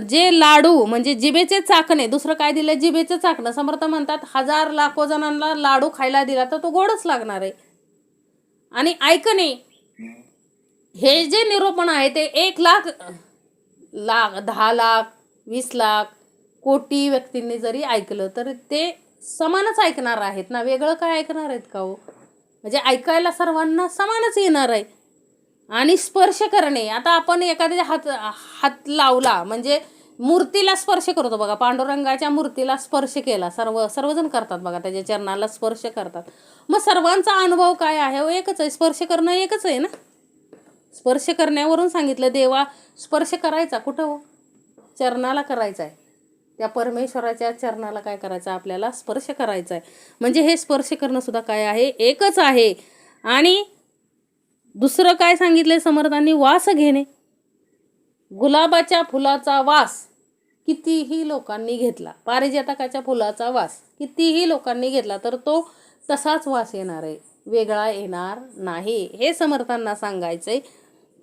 जे लाडू म्हणजे जिभेचे चाकणे, दुसरं काय दिलं? जिभेचं चाकणं. समर्थ म्हणतात 1000 लाखो जणांना लाडू खायला दिला तर तो गोडच लागणार आहे. आणि ऐकणे, हे जे निरूपण आहे ते 1,00,000 10 लाख 20 लाख कोटी व्यक्तींनी जरी ऐकलं तर ते समानच ऐकणार आहेत ना, वेगळं काय ऐकणार आहेत का हो? म्हणजे ऐकायला सर्वांना समानच येणार आहे. आणि स्पर्श करणे, आता आपण एखाद्या हात लावला म्हणजे मूर्तीला स्पर्श करतो बघा, पांडुरंगाच्या मूर्तीला स्पर्श केला, सर्वजण करतात बघा, त्याच्या चरणाला स्पर्श करतात. मग सर्वांचा अनुभव काय आहे? एकच आहे, स्पर्श करणं एकच आहे ना. स्पर्श करण्यावरून सांगितलं, देवा स्पर्श करायचा कुठं हो? चरणाला करायचा आहे. त्या परमेश्वराच्या चरणाला काय करायचं? आपल्याला स्पर्श करायचा आहे. म्हणजे हे स्पर्श करणं सुद्धा काय आहे? एकच आहे. आणि दुसरं काय सांगितलंय समर्थांनी? वास घेणे. गुलाबाच्या फुलाचा वास कितीही लोकांनी घेतला, पारिजातकाच्या फुलाचा वास कितीही लोकांनी घेतला तर तो तसाच वास येणार आहे, वेगळा येणार नाही. हे समर्थांना सांगायचंय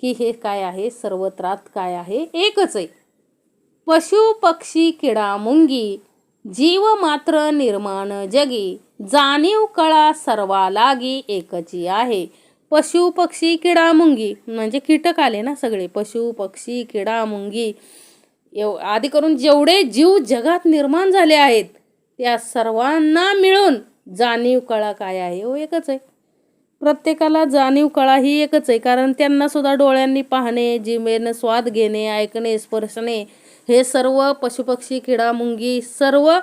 की हे काय आहे? सर्वत्रात काय आहे? एकच आहे. पशु पक्षी किडा मुंगी, जीव मात्र निर्माण जगी, जाणीव कळा सर्वा लागी एकची आहे. पशु पक्षी किडा मुंगी म्हणजे कीटक आले ना सगळे, पशु पक्षी किडा मुंगी, आधी करून जेवढे जीव जगात निर्माण झाले आहेत त्या सर्वांना मिळून जाणीव कळा काय आहे? एकच आहे. प्रत्येकाला जाणीव कळा ही एकच आहे, कारण त्यांना सुद्धा डोळ्यांनी पाहणे, जिभेने स्वाद घेणे, ऐकणे, स्पर्शने, हे सर्व पशुपक्षी किडा मुंगी सर्व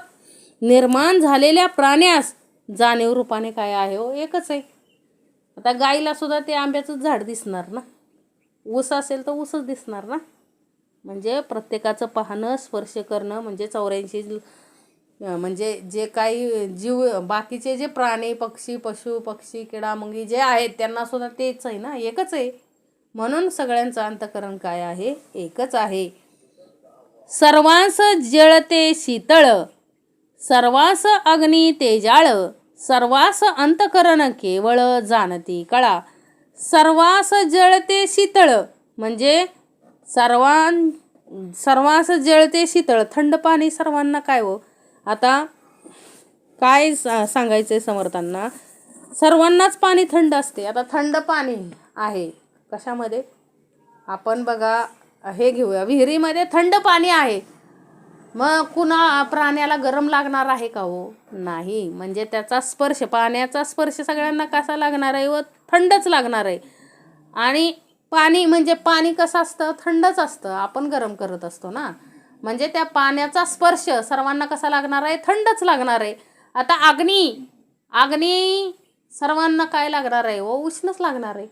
निर्माण झालेल्या प्राण्यास जाणीव रूपाने काय आहे? एकच आहे. आता गाईला सुद्धा ते आंब्याचं झाड दिसणार ना, ऊस असेल तर ऊसच दिसणार ना. म्हणजे प्रत्येकाचं पाहणं, स्पर्श करणं म्हणजे 84 म्हणजे जे काही जीव, बाकीचे जे प्राणी पक्षी, पशु पक्षी किडा मुंगी जे आहेत त्यांना सुद्धा तेच आहे ना, एकच आहे. म्हणून सगळ्यांचं अंतःकरण काय आहे? एकच आहे. सर्वांस जळते शीतळ, सर्वांस अग्नी तेजाळ, सर्वांस अंतःकरण केवळ जाणती कळा. सर्वांस जळते शीतळ म्हणजे सर्वांस जळते शीतळ, थंड पाणी सर्वांना काय हो? आता काय सांगायचंय समर्थांना? सर्वांनाच पाणी थंड असते. आता थंड पाणी आहे कशामध्ये? आपण बघा, हे घेऊया, विहिरीमध्ये थंड पाणी आहे, मग कुणा प्राण्याला गरम लागणार आहे का हो? नाही. म्हणजे त्याचा स्पर्श, पाण्याचा स्पर्श सगळ्यांना कसा लागणार आहे? व थंडच लागणार आहे. आणि पाणी म्हणजे पाणी कसं असतं? थंडच असतं, आपण गरम करत असतो ना. म्हणजे त्या पाण्याचा स्पर्श सर्वांना कसा लागणार आहे? थंडच लागणार आहे. आता अग्नी सर्वांना काय लागणार आहे? उष्णच लागणार आहे.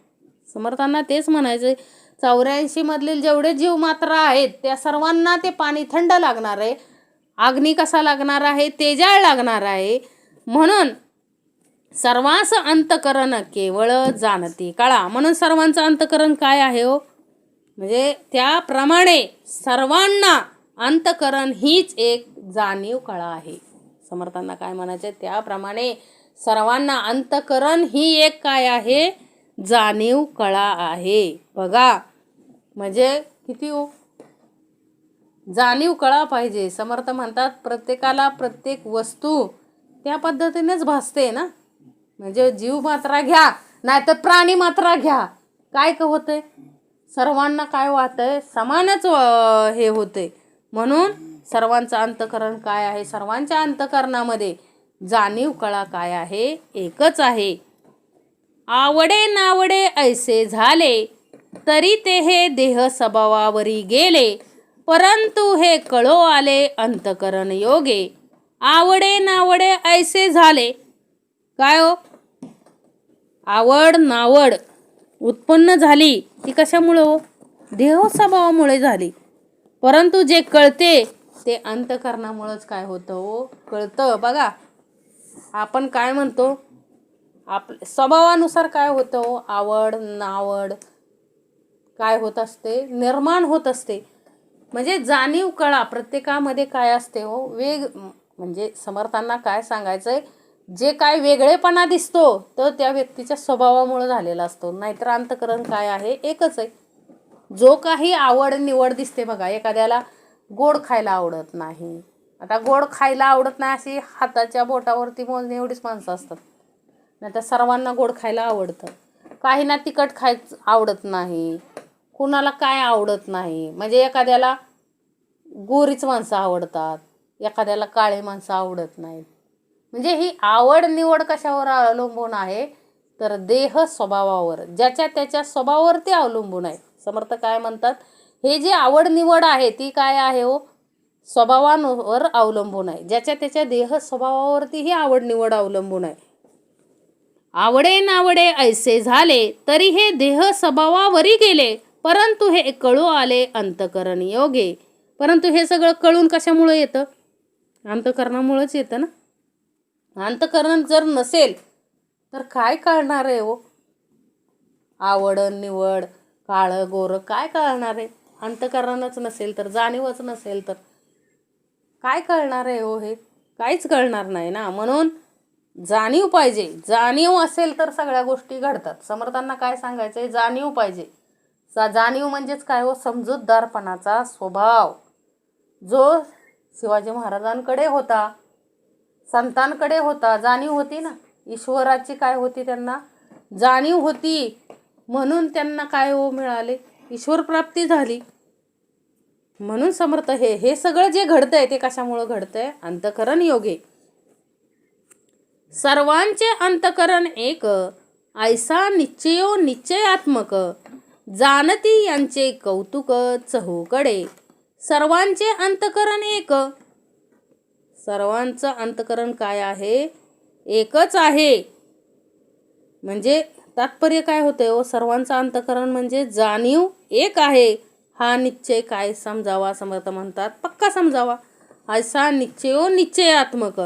समर्थांना तेच म्हणायचं, 84 मधील जेवढे जीव मात्र आहेत त्या सर्वांना ते पाणी थंड लागणार आहे. अग्नी कसा लागणार आहे? तेजाळ लागणार आहे. म्हणून सर्वांस अंतःकरण केवळ जाणती कळा. म्हणून सर्वांचं अंतःकरण काय आहे हो? म्हणजे त्याप्रमाणे सर्वांना अंतःकरण हीच एक जाणीव कळा आहे. समर्थांना काय म्हणायचे? त्याप्रमाणे सर्वांना अंतःकरण ही एक काय आहे? जाणीव कळा आहे. बघा म्हणजे किती हो, जाणीव कळा पाहिजे. समर्थ म्हणतात प्रत्येकाला प्रत्येक वस्तू त्या पद्धतीनेच भासते ना. म्हणजे जीव मात्रा घ्या नाही तर प्राणी मात्रा घ्या, काय का होतंय? सर्वांना काय वाटतंय? समानच हे होते. म्हणून सर्वांचं अंतःकरण काय आहे? सर्वांच्या अंतःकरणामध्ये जाणीव कळा काय आहे? एकच आहे. आवडे नावडे ऐसे झाले, तरी ते हे देह स्वभावावरी गेले, परंतु हे कळो आले अंतःकरण योगे. आवडे नावडे ऐसे झाले, काय हो? आवड नावड उत्पन्न झाली ती कशामुळे हो? देह स्वभावामुळे झाली. परंतु जे कळते ते अंतःकरणामुळेच काय होतं हो? कळतं. बघा आपण काय म्हणतो, आपल्या स्वभावानुसार काय होतं हो? आवड नावड काय होत असते, निर्माण होत असते. म्हणजे जाणीव कळा प्रत्येकामध्ये काय असते हो, म्हणजे समर्थांना काय सांगायचंय, जे काय वेगळेपणा दिसतो तर त्या व्यक्तीच्या स्वभावामुळे झालेला असतो, नाहीतर अंतकरण काय आहे एकच आहे. जो काही आवड निवड दिसते बघा, एखाद्याला गोड खायला आवडत नाही, आता गोड खायला आवडत नाही अशी हाताच्या बोटावरती मोजणे एवढीच माणसं असतात, नाही तर सर्वांना गोड खायला आवडतं. काहींना तिखट खायचं आवडत नाही, कुणाला काय आवडत नाही. म्हणजे एखाद्याला गोरीच माणसं आवडतात, एखाद्याला काळे माणसं आवडत नाहीत. म्हणजे ही आवड निवड कशावर अवलंबून आहे, तर देह स्वभावावर, ज्याच्या त्याच्या स्वभावावरती अवलंबून आहे. समर्थ काय म्हणतात, हे जे आवड निवड आहे ती काय आहे हो, स्वभावावर अवलंबून आहे. ज्याच्या त्याच्या देह स्वभावावरती ही आवड निवड अवलंबून आहे. आवडे नावडे ऐसे झाले तरी हे देह स्वभावावरी गेले, परंतु हे कळू आले अंतकरण योगे. परंतु हे सगळं कळून कशामुळे येतं, अंतकरणामुळेच येतं ना. अंतकरण जर नसेल तर काय कळणार आहे हो, आवड निवड काळं गोरं काय कळणार आहे. अंतकरणच नसेल तर, जाणीवच नसेल तर काय कळणार आहे हो, हे काहीच कळणार नाही ना. म्हणून जाणीव पाहिजे, जाणीव असेल तर सगळ्या गोष्टी घडतात. समर्थांना काय सांगायचंय, जाणीव पाहिजे. जाणीव म्हणजेच काय हो, समजूतदारपणाचा स्वभाव जो शिवाजी महाराजांकडे होता, संतांकडे होता. जाणीव होती ना, ईश्वराची काय होती, त्यांना जाणीव होती, म्हणून त्यांना काय हो मिळाले, ईश्वर प्राप्ती झाली. म्हणून समर्थ हे सगळं जे घडतंय ते कशामुळे घडतंय, अंतकरण योगे. सर्वांचे अंतकरण एक, ऐसा निश्चयो निश्चयात्मक, जाणती यांचे कौतुक चहूकडे. सर्वांचे अंतकरण एक, सर्वांचं अंतकरण काय आहे, एकच आहे. म्हणजे तात्पर्य काय होते हो, सर्वांचं अंतकरण म्हणजे जाणीव एक आहे, हा निश्चय काय समजावा, समर्थ म्हणतात पक्का समजावा. ऐसा निश्चयो निश्चयात्मक,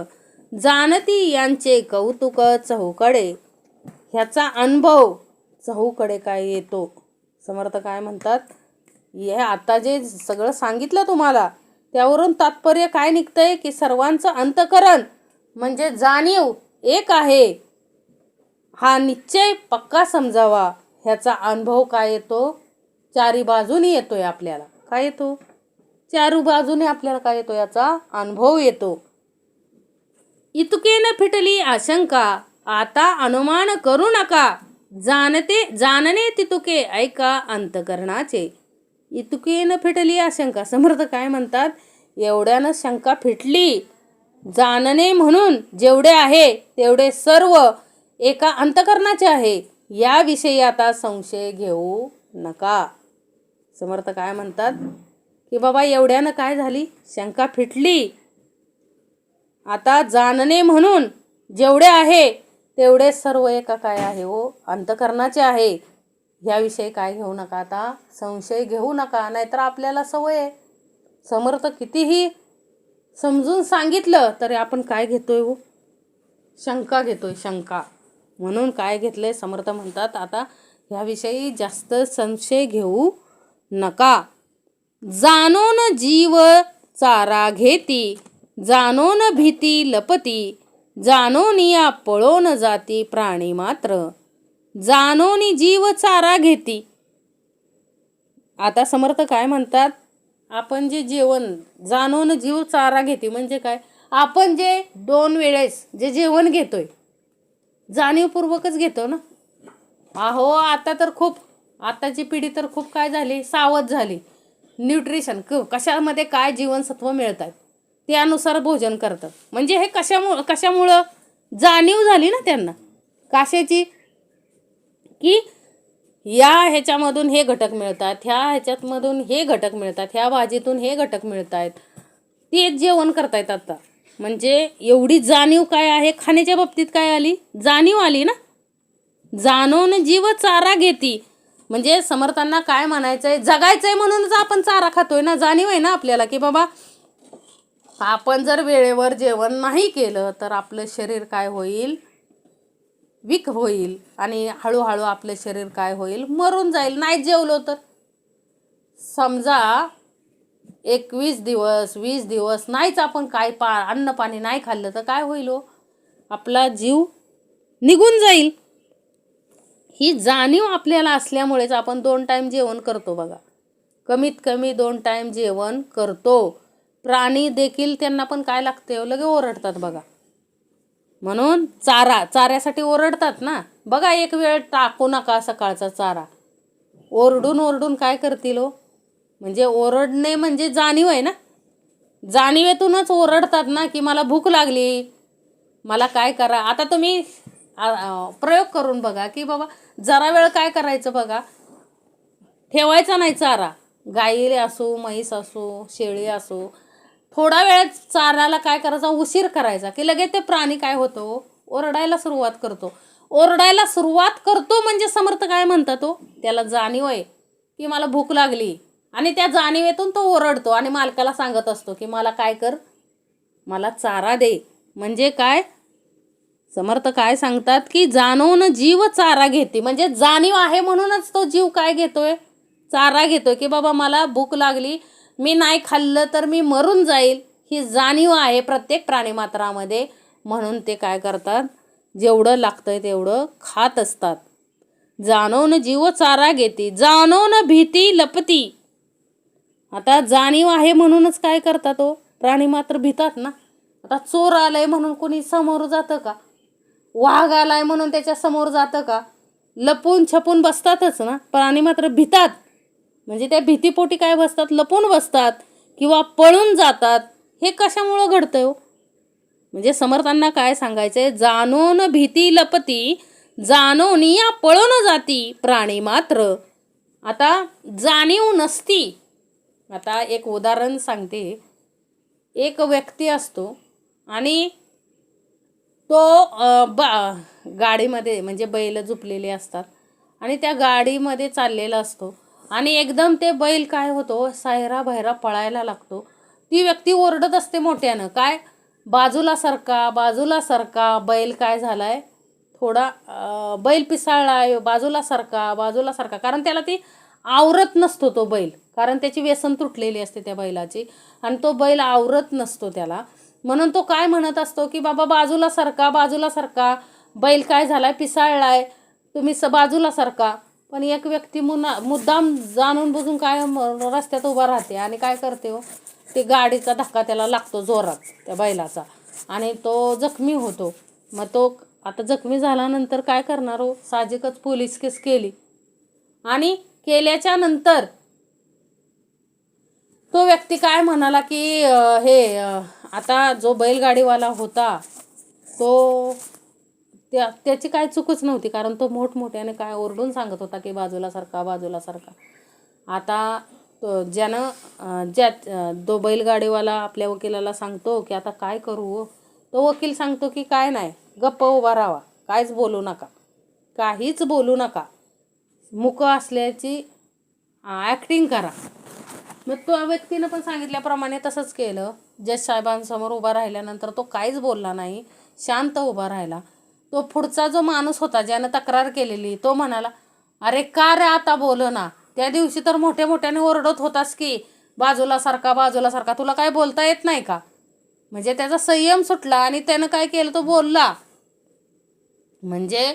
जाणती यांचे कौतुक चहूकडे. ह्याचा अनुभव चहूकडे काय येतो. समर्थ काय म्हणतात, हे आता जे सगळं सांगितलं तुम्हाला त्यावरून तात्पर्य काय निघतंय, की सर्वांचं अंतकरण म्हणजे जाणीव एक आहे, हा निश्चय पक्का समजावा. ह्याचा अनुभव काय येतो, चारी बाजूनी येतोय आपल्याला. काय येतो, चारू बाजूने आपल्याला काय येतो, याचा अनुभव येतो. इतुकेन फिटली आशंका, आता अनुमान करू नका, जाणणे तितुके ऐका अंतकरणाचे. इतुकेन फिटली आशंका, समर्थ काय म्हणतात, एवढ्यानं शंका फिटली. जाणणे म्हणून जेवढे आहे तेवढे सर्व एका अंतकरणाचे आहे, याविषयी आता संशय घेऊ नका. समर्थ काय म्हणतात, की बाबा एवढ्यानं काय झाली, शंका फिटली. आता जाणणे म्हणून जेवढे आहे तेवढे सर्व एका काय आहे हो, अंतकरणाचे आहे. ह्याविषयी काय घेऊ नका, आता संशय घेऊ नका, नाहीतर आपल्याला सवय आहे. समर्थ कितीही समजून सांगितलं तरी आपण काय घेतोय हो, शंका घेतोय, शंका. म्हणून काय घेतलंय, समर्थ म्हणतात आता ह्याविषयी जास्त संशय घेऊ नका. जाणून जीव चारा घेती, जाणून भीती लपती, जाणून या पळून जाती प्राणी मात्र. जाणून जीव चारा घेती. आता समर्थ काय म्हणतात, आपण जे जेवण जाणून जीव चारा घेते म्हणजे काय, आपण जे 2 वेळेस जे जेवण घेतोय जाणीवपूर्वकच घेतो ना. अहो आता तर खूप, आताची पिढी तर खूप काय झाली, सावध झाली. न्यूट्रिशन कशामध्ये काय जीवनसत्व मिळतात त्यानुसार भोजन करतात. म्हणजे हे कशामुळं जाणीव झाली ना त्यांना, कशाची, की या ह्याच्यामधून हे घटक मिळतात, ह्या ह्याच्यामधून हे घटक मिळतात, ह्या भाजीतून हे घटक मिळत आहेत, तेच जेवण करतायत आता. म्हणजे एवढी जाणीव काय आहे, खाण्याच्या बाबतीत काय आली, जाणीव आली ना. जाणून जीव चारा घेती म्हणजे समर्थांना काय म्हणायचंय, जगायचंय म्हणूनच आपण चारा खातोय ना. जाणीव आहे ना आपल्याला, की बाबा आपण जर वेळेवर जेवण नाही केलं तर आपलं शरीर काय होईल, वीक होईल, आणि हळूहळू आपलं शरीर काय होईल, मरून जाईल. नाही जेवलो तर समजा 21 दिवस 20 दिवस नाहीच आपण काय अन्न पाणी नाही खाल्लं तर काय होईल हो? आपला जीव निघून जाईल. ही जाणीव आपल्याला असल्यामुळेच आपण 2 टाईम जेवण करतो बघा. कमीत कमी 2 टाईम जेवण करतो. प्राणी देखील त्यांना पण काय लागते लगे ओरडतात बघा. म्हणून चाऱ्यासाठी ओरडतात ना. बघा एक वेळ टाकू नका सकाळचा चारा. ओरडून ओरडून काय करतील हो? म्हणजे ओरडणे म्हणजे जाणीव आहे ना. जाणीवेतूनच ओरडतात ना की मला भूक लागली, मला काय करा. आता तुम्ही प्रयोग करून बघा की बाबा जरा वेळ काय करायचं बघा, ठेवायचा नाही चारा. गाई असो, म्हैस असो, शेळी असो, थोडा वेळ चाराला काय करायचा, उशीर करायचा की लगेच ते प्राणी काय होतो, ओरडायला सुरुवात करतो. ओरडायला सुरुवात करतो म्हणजे समर्थ काय म्हणतात हो, त्याला जाणीव आहे की मला भूक लागली आणि त्या जाणीवेतून तो ओरडतो आणि मालकाला सांगत असतो की मला काय कर, मला चारा दे. म्हणजे काय समर्थ काय सांगतात की जाणून जीव चारा घेते. म्हणजे जाणीव आहे म्हणूनच तो जीव काय घेतोय, चारा घेतोय की बाबा मला भूक लागली, मी नाही खाल्लं तर मी मरून जाईल. ही जाणीव आहे प्रत्येक प्राणीमात्रामध्ये. म्हणून ते काय करतात, जेवढं लागतंय तेवढं खात असतात. जाणून जीव चारा घेते, जाणून भीती लपती. आता जाणीव आहे म्हणूनच काय करतात हो, प्राणी मात्र भितात ना. आता चोर आलाय म्हणून कोणी समोर जातं का? वाघ आलाय म्हणून त्याच्या समोर जातं का? लपून छपून बसतातच ना. प्राणी मात्र भितात. म्हणजे त्या भीतीपोटी काय बसतात, लपून बसतात किंवा पळून जातात. हे कशामुळं घडतंय हो? म्हणजे समर्थांना काय सांगायचंय, जाणून भीती लपती, जाणून या पळून जाती प्राणी मात्र. आता जाणीव नसती. आता एक उदाहरण सांगते. एक व्यक्ती असतो आणि तो गाडीमध्ये म्हणजे बैल झुपलेले असतात आणि त्या गाडीमध्ये चाललेला असतो आणि एकदम ते बैल काय होतो, सायरा भैरा पळायला लागतो. ती व्यक्ती ओरडत असते मोठ्यानं, काय बाजूला सरका, बाजूला सरका. बैल काय झालाय, थोडा बैल पिसाळलाय, बाजूला सरका, बाजूला सरका. कारण त्याला ती आवरत नसतो तो बैल, कारण त्याची व्यसन तुटलेली असते त्या बैलाची आणि तो बैल आवरत नसतो त्याला. म्हणून तो काय म्हणत असतो की बाबा बाजूला सरका, बाजूला सरका, बैल काय झालाय, पिसाळलाय, तुम्ही बाजूला सरका. पण एक व्यक्ती मुद्दाम जाणून बुजून काय रस्त्यात उभा राहते आणि काय करते हो, ते गाडीचा धक्का त्याला लागतो जोरात त्या बैलाचा आणि तो जखमी होतो. मग तो आता जखमी झाल्यानंतर काय करणार हो, साहजिकच पोलीस केस केली आणि केल्याच्या नंतर तो व्यक्ती काय म्हणाला की आता जो बैलगाडीवाला होता तो त्याची काय चूकच नव्हती, कारण तो मोठमोठ्याने काय ओरडून सांगत होता की बाजूला सरका, बाजूला सरका. आता तो बैलगाडीवाला आपल्या वकिलाला सांगतो की आता काय करू हो. तो वकील सांगतो की काय नाही, गप्प उभा राहावा, काहीच बोलू नका, काहीच बोलू नका, मुक असल्याची ॲक्टिंग करा. मग तो व्यक्तीनं पण सांगितल्याप्रमाणे तसंच केलं. जज साहेबांसमोर उभा राहिल्यानंतर तो काहीच बोलला नाही, शांत उभा राहिला. तो पुढचा जो माणूस होता ज्यानं तक्रार केलेली तो म्हणाला, अरे का रे आता बोल ना, त्या दिवशी तर मोठ्या मोठ्याने ओरडत होतास की बाजूला सारखा, बाजूला सारखा, तुला काय बोलता येत नाही का? म्हणजे त्याचा संयम सुटला आणि त्यानं काय केलं, तो बोलला. म्हणजे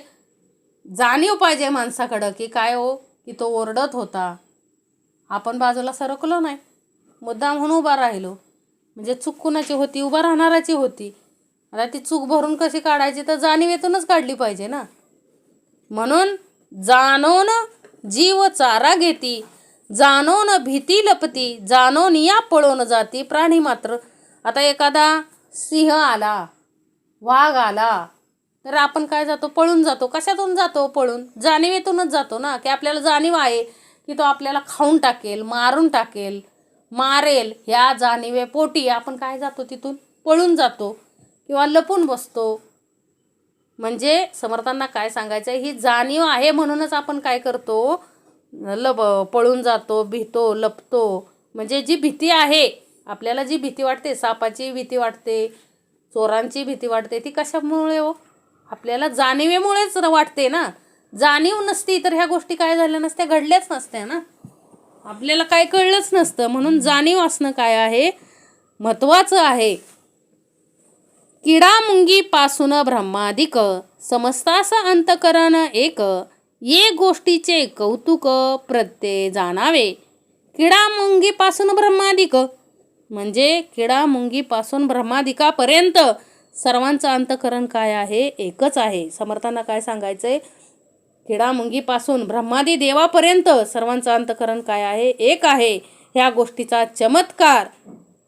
जाणीव पाहिजे माणसाकडं की काय हो, की तो ओरडत होता, आपण बाजूला सरकलो नाही, मुद्दाम म्हणून उभा राहिलो. म्हणजे चूक कुणाची होती, उभा राहणाराची होती. आता ती चूक भरून कशी काढायची, तर जाणीवेतूनच काढली पाहिजे ना. म्हणून जाणून जीव चारा घेती, जाणून भीती लपती, जाणून या पळून जाती प्राणी मात्र. आता एखादा सिंह आला, वाघ आला तर आपण काय जातो, पळून जातो. कशातून जातो पळून, जाणीवेतूनच जातो ना. की आपल्याला जाणीव आहे की तो आपल्याला खाऊन टाकेल, मारून टाकेल, मारेल. ह्या जाणीवेपोटी आपण काय जातो, तिथून पळून जातो किंवा लपून बसतो. म्हणजे समर्थांना काय सांगायचं आहे, ही जाणीव आहे म्हणूनच आपण काय करतो, पळून जातो, भीतो, लपतो. म्हणजे जी भीती आहे आपल्याला, जी भीती वाटते, सापाची भीती वाटते, चोरांची भीती वाटते, ती कशामुळे हो, आपल्याला जाणीवेमुळेच वाटते ना. जाणीव नसती तर ह्या गोष्टी काय झाल्या नसत्या, घडल्याच नसत्या ना. आपल्याला काय कळलंच नसतं. म्हणून जाणीव असणं काय आहे, महत्वाचं आहे. किडा मुंगी पासून ब्रह्मादिक, समस्तास अंतकरण एक, ये गोष्टीचे कौतुक प्रत्यय जाणावे. किडा मुंगीपासून ब्रह्मादिक म्हणजे किडा मुंगीपासून ब्रह्मादिकापर्यंत सर्वांचं अंतकरण काय आहे, एकच आहे. समर्थांना काय सांगायचंय, किडा मुंगीपासून ब्रह्मादी देवापर्यंत सर्वांचं अंतकरण काय आहे, एक आहे. ह्या गोष्टीचा चमत्कार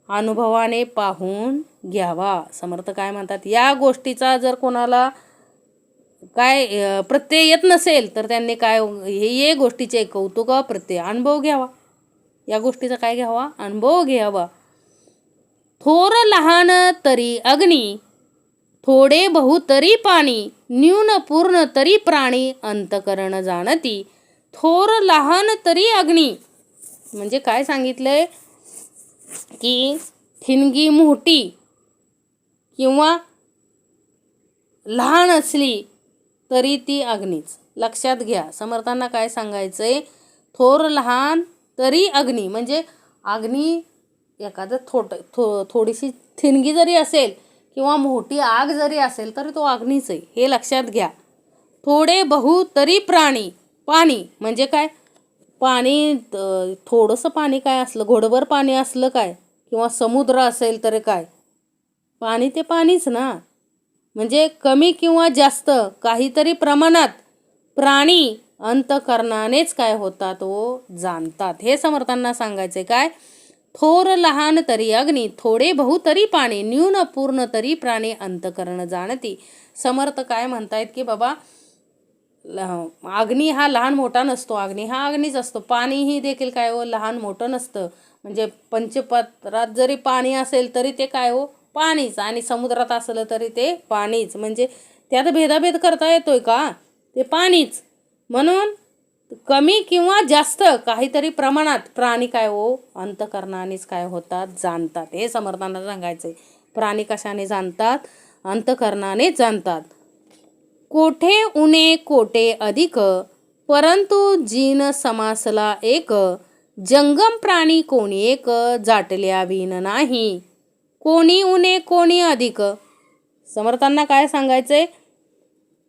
अनुभवाने पाहून घ्यावा. समर्थ काय म्हणतात, या गोष्टीचा जर कोणाला काय प्रत्यय येत नसेल तर त्यांनी काय हे गोष्टीचे कौतुक प्रत्यय अनुभव घ्यावा. या गोष्टीचा काय घ्यावा, अनुभव घ्यावा. थोर लहान तरी अग्नी, थोडे बहु तरी पाणी, न्यून पूर्ण तरी प्राणी, अंतकरण जाणती. थोर लहान तरी अग्नी म्हणजे काय सांगितलंय की ठिणगी मोठी किंवा लहान असली तरी ती अग्नीच. लक्षात घ्या, समर्थांना काय सांगायचंय, थोर लहान तरी अग्नी म्हणजे अग्नी एखादं थोडीशी ठिणगी जरी असेल किंवा मोठी आग जरी असेल तरी तो अग्नीच आहे, हे लक्षात घ्या. थोडे बहु तरी प्राणी, पाणी म्हणजे काय, पाणी थोडंसं पाणी काय असलं, घोडभर पाणी असलं काय किंवा समुद्र असेल तर काय, पाणी ते पाणीच ना. म्हणजे कमी किंवा जास्त काहीतरी प्रमाणात प्राणी अंतकरणानेच काय होतात व जाणतात. हे समर्थांना सांगायचे काय, थोर लहान तरी अग्नी, थोडे बहु तरी पाणी, न्यून पूर्ण तरी प्राणी, अंतकरण जाणती. समर्थ काय म्हणतायत की बाबा अग्नी हा लहान मोठा नसतो, अग्नी हा अग्नीच असतो. पाणीही देखील काय हो लहान मोठं नसतं. म्हणजे पंचपात्रात जरी पाणी असेल तरी ते काय हो पाणीच, आणि समुद्रात असलं तरी ते पाणीच. म्हणजे त्यात भेदाभेद करता येतोय का, ते पाणीच. म्हणून कमी किंवा जास्त काहीतरी प्रमाणात प्राणी काय हो अंतकरणानेच काय होतात, जाणतात. हे समर्थांना सांगायचंय. प्राणी कशाने जाणतात, अंतकरणानेच जाणतात. कोठे उणे कोठे अधिक, परंतु जीन समासला एक, जंगम प्राणी कोणी एक, जाटल्या विन नाही. कोणी उणे कोणी अधिक, समर्थांना काय सांगायचंय,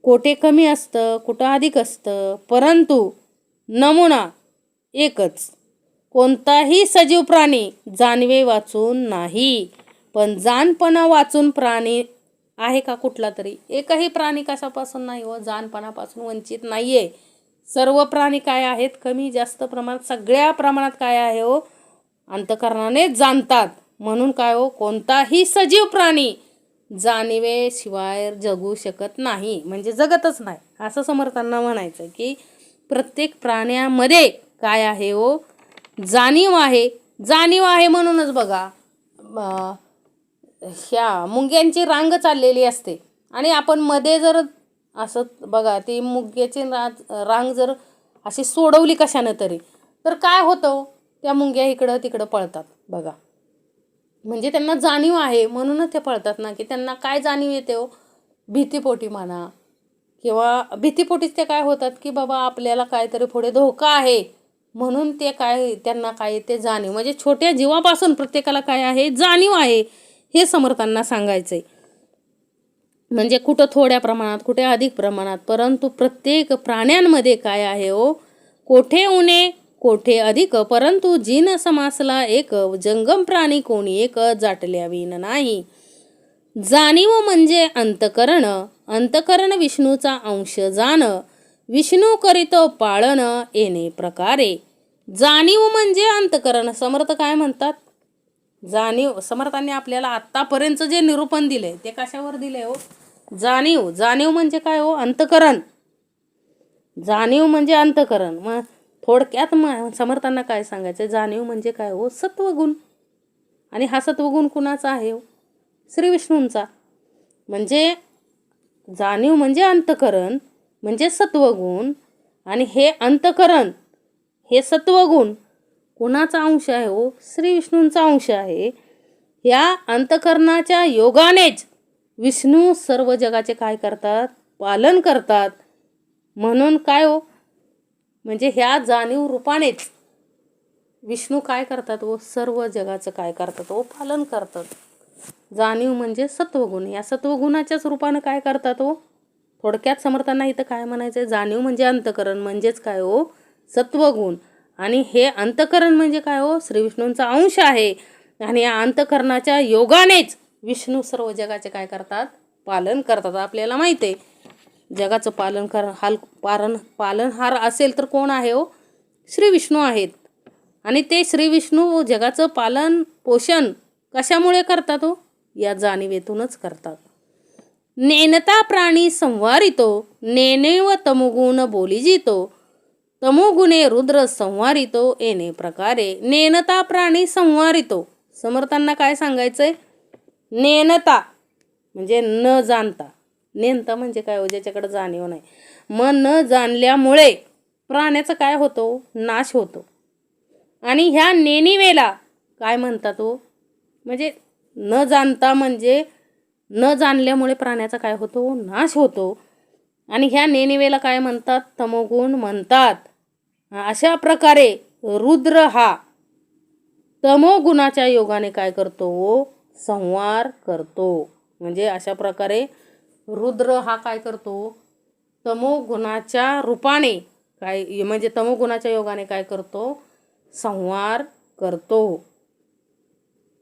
कोठे कमी असतं कुठं अधिक असतं, परंतु नमुना एकच. कोणताही सजीव प्राणी जाणवे वाचून नाही, पण जाणपणा वाचून प्राणी आहे का कुठला तरी, एकही प्राणी कशापासून नाही हो जाणपणापासून वंचित नाहीये. सर्व प्राणी काय आहेत, कमी जास्त प्रमाणात सगळ्या प्रमाणात काय आहे हो अंतकरणानेच जाणतात. म्हणून काय हो कोणताही सजीव प्राणी जाणीवे शिवाय जगू शकत नाही, म्हणजे जगतच नाही असं समर्थांना म्हणायचं. की प्रत्येक प्राण्यामध्ये काय आहे हो जाणीव आहे. जाणीव आहे म्हणूनच बघा ह्या मुंग्यांची रांग चाललेली असते आणि आपण मध्ये जर असं बघा ती मुंग्याची रांग जर अशी सोडवली कशानं तरी तर काय होतं, त्या मुंग्या इकडं तिकडं पळतात बघा. म्हणजे त्यांना जाणीव आहे म्हणूनच ते पळतात ना. की त्यांना काय जाणीव येते हो, भीतीपोटी म्हणा किंवा भीतीपोटीच ते काय होतात की बाबा आपल्याला काहीतरी पुढे धोका आहे म्हणून ते काय त्यांना काय ते जाणीव, म्हणजे छोट्या जीवापासून प्रत्येकाला काय आहे जाणीव आहे, हे समर्थांना सांगायचंय. म्हणजे कुठं थोड्या प्रमाणात कुठे अधिक प्रमाणात, परंतु प्रत्येक प्राण्यांमध्ये काय आहे हो कोठे उणे कोठे अधिक, परंतु जीन समासला एक, जंगम प्राणी कोणी एक, जाटल्या विन नाही. जाणीव म्हणजे अंतकरण, अंतकरण विष्णूचा अंश जाण, विष्णू करीतो पाळन येणे प्रकारे. जाणीव म्हणजे अंतकरण. समर्थ काय म्हणतात, जाणीव समर्थांनी आपल्याला आत्तापर्यंत जे निरूपण दिले ते कशावर दिले हो, जाणीव. जाणीव म्हणजे काय हो अंतकरण, जाणीव म्हणजे अंतकरण. मग थोडक्यात समर्थांना काय सांगायचं, जाणीव म्हणजे काय हो सत्वगुण, आणि हा सत्वगुण कुणाचा आहे हो श्री विष्णूंचा. म्हणजे जाणीव म्हणजे अंतकरण म्हणजे सत्वगुण, आणि हे अंतकरण हे सत्वगुण कुणाचा अंश आहे हो श्री विष्णूंचा अंश आहे. या अंतकरणाच्या योगानेच विष्णू सर्व जगाचे काय करतात पालन करतात. म्हणून काय हो म्हणजे ह्या जाणीव रूपानेच विष्णू काय करतात व सर्व जगाचं काय करतात व पालन करतात. जाणीव म्हणजे सत्वगुण. या सत्वगुणाच्याच रूपानं काय करतात हो. थोडक्यात समर्थांना इथं काय म्हणायचं, जाणीव म्हणजे अंतकरण म्हणजेच काय हो, सत्वगुण. आणि हे अंतकरण म्हणजे काय हो, श्री विष्णूंचा अंश आहे. आणि या अंतकरणाच्या योगानेच विष्णू सर्व जगाचे काय करतात, पालन करतात. आपल्याला माहिती आहे जगाचं पालनहार असेल तर कोण आहे हो, श्री विष्णू आहेत. आणि ते श्री विष्णू जगाचं पालन पोषण कशामुळे करतात हो, या जाणीवेतूनच करतात. नेनता प्राणी संवारितो, नेनेव तमोगुण बोलिजितो, तमोगुणे रुद्र संवारितो, येणे प्रकारे नेनता प्राणी संवारितो. समर्थांना काय सांगायचंय, नेनता म्हणजे न जाणता, नेनता म्हणजे काय हो, ज्याच्याकडे जाणीव नाही. मग न जाणल्यामुळे प्राण्याचा काय होतो, नाश होतो. आणि ह्या नेनिवेला काय म्हणतात हो, म्हणजे न जाणता म्हणजे न जाणल्यामुळे प्राण्याचा काय होतो, नाश होतो. आणि ह्या नेनिवेला काय म्हणतात, तमोगुण म्हणतात. अशा प्रकारे रुद्र हा तमोगुणाच्या योगाने काय करतो, संहार करतो. म्हणजे अशा प्रकारे रुद्र हा काय करतो, तमोगुणाच्या रूपाने काय म्हणजे तमोगुणाच्या योगाने काय करतो, संहार करतो.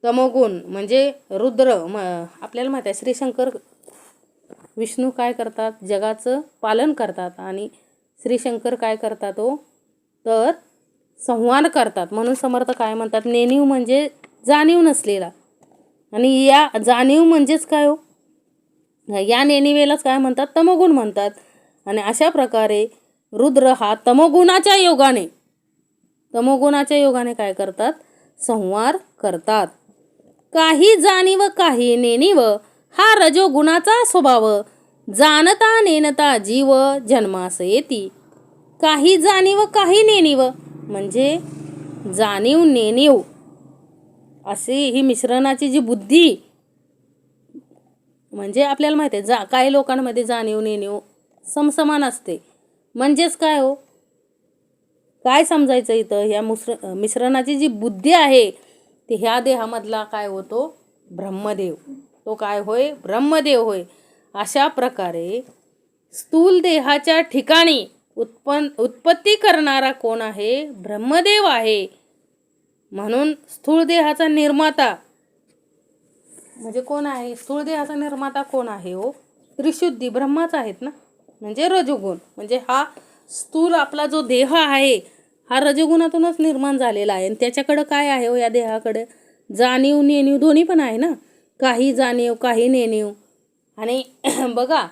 तमोगुण म्हणजे रुद्र आपल्याला माहिती आहे श्रीशंकर विष्णू काय करतात, जगाचं पालन करतात. आणि श्रीशंकर काय करतात हो, तर संहार करतात. म्हणून समर्थ काय म्हणतात, नेणीव म्हणजे जाणीव नसलेला. आणि या जाणीव म्हणजेच काय हो, या नेणिवेलाच काय म्हणतात, तमोगुण म्हणतात. आणि अशा प्रकारे रुद्र हा तमोगुणाच्या योगाने काय करतात, संहार करतात. काही जाणीव काही नेणीव, हा रजोगुणाचा स्वभाव, जाणता नेनता जीव जन्मास येती. काही जाणीव काही नेणीव म्हणजे जाणीव नेणीव अशी ही मिश्रणाची जी बुद्धी, म्हणजे आपल्याला माहिती आहे काही लोकांमध्ये जाणीव नेणीव समसमान असते. म्हणजेच काय हो, काय समजायचं इथं, ह्या मिश्रणाची जी बुद्धी आहे ती ह्या देहामधला काय होतो, ब्रह्मदेव. तो काय होय, ब्रह्मदेव होय. अशा प्रकारे स्थूल देहाच्या ठिकाणी उत्पत्ती करणारा कोण आहे, ब्रह्मदेव आहे. म्हणून स्थूल देहाचा निर्माता म्हणजे कोण आहे, स्थूल देहाचा निर्माता कोण आहे हो, त्रिशुद्धी ब्रह्माच आहेत ना. म्हणजे रजोगुण. म्हणजे हा स्थूल आपला जो देह आहे हा रजोगुणातूनच निर्माण झालेला आहे. आणि त्याच्याकडं काय आहे हो, या देहाकडे जाणीव नेणीव दोन्ही पण आहे ना. काही जाणीव काही नेणीव. आणि बघा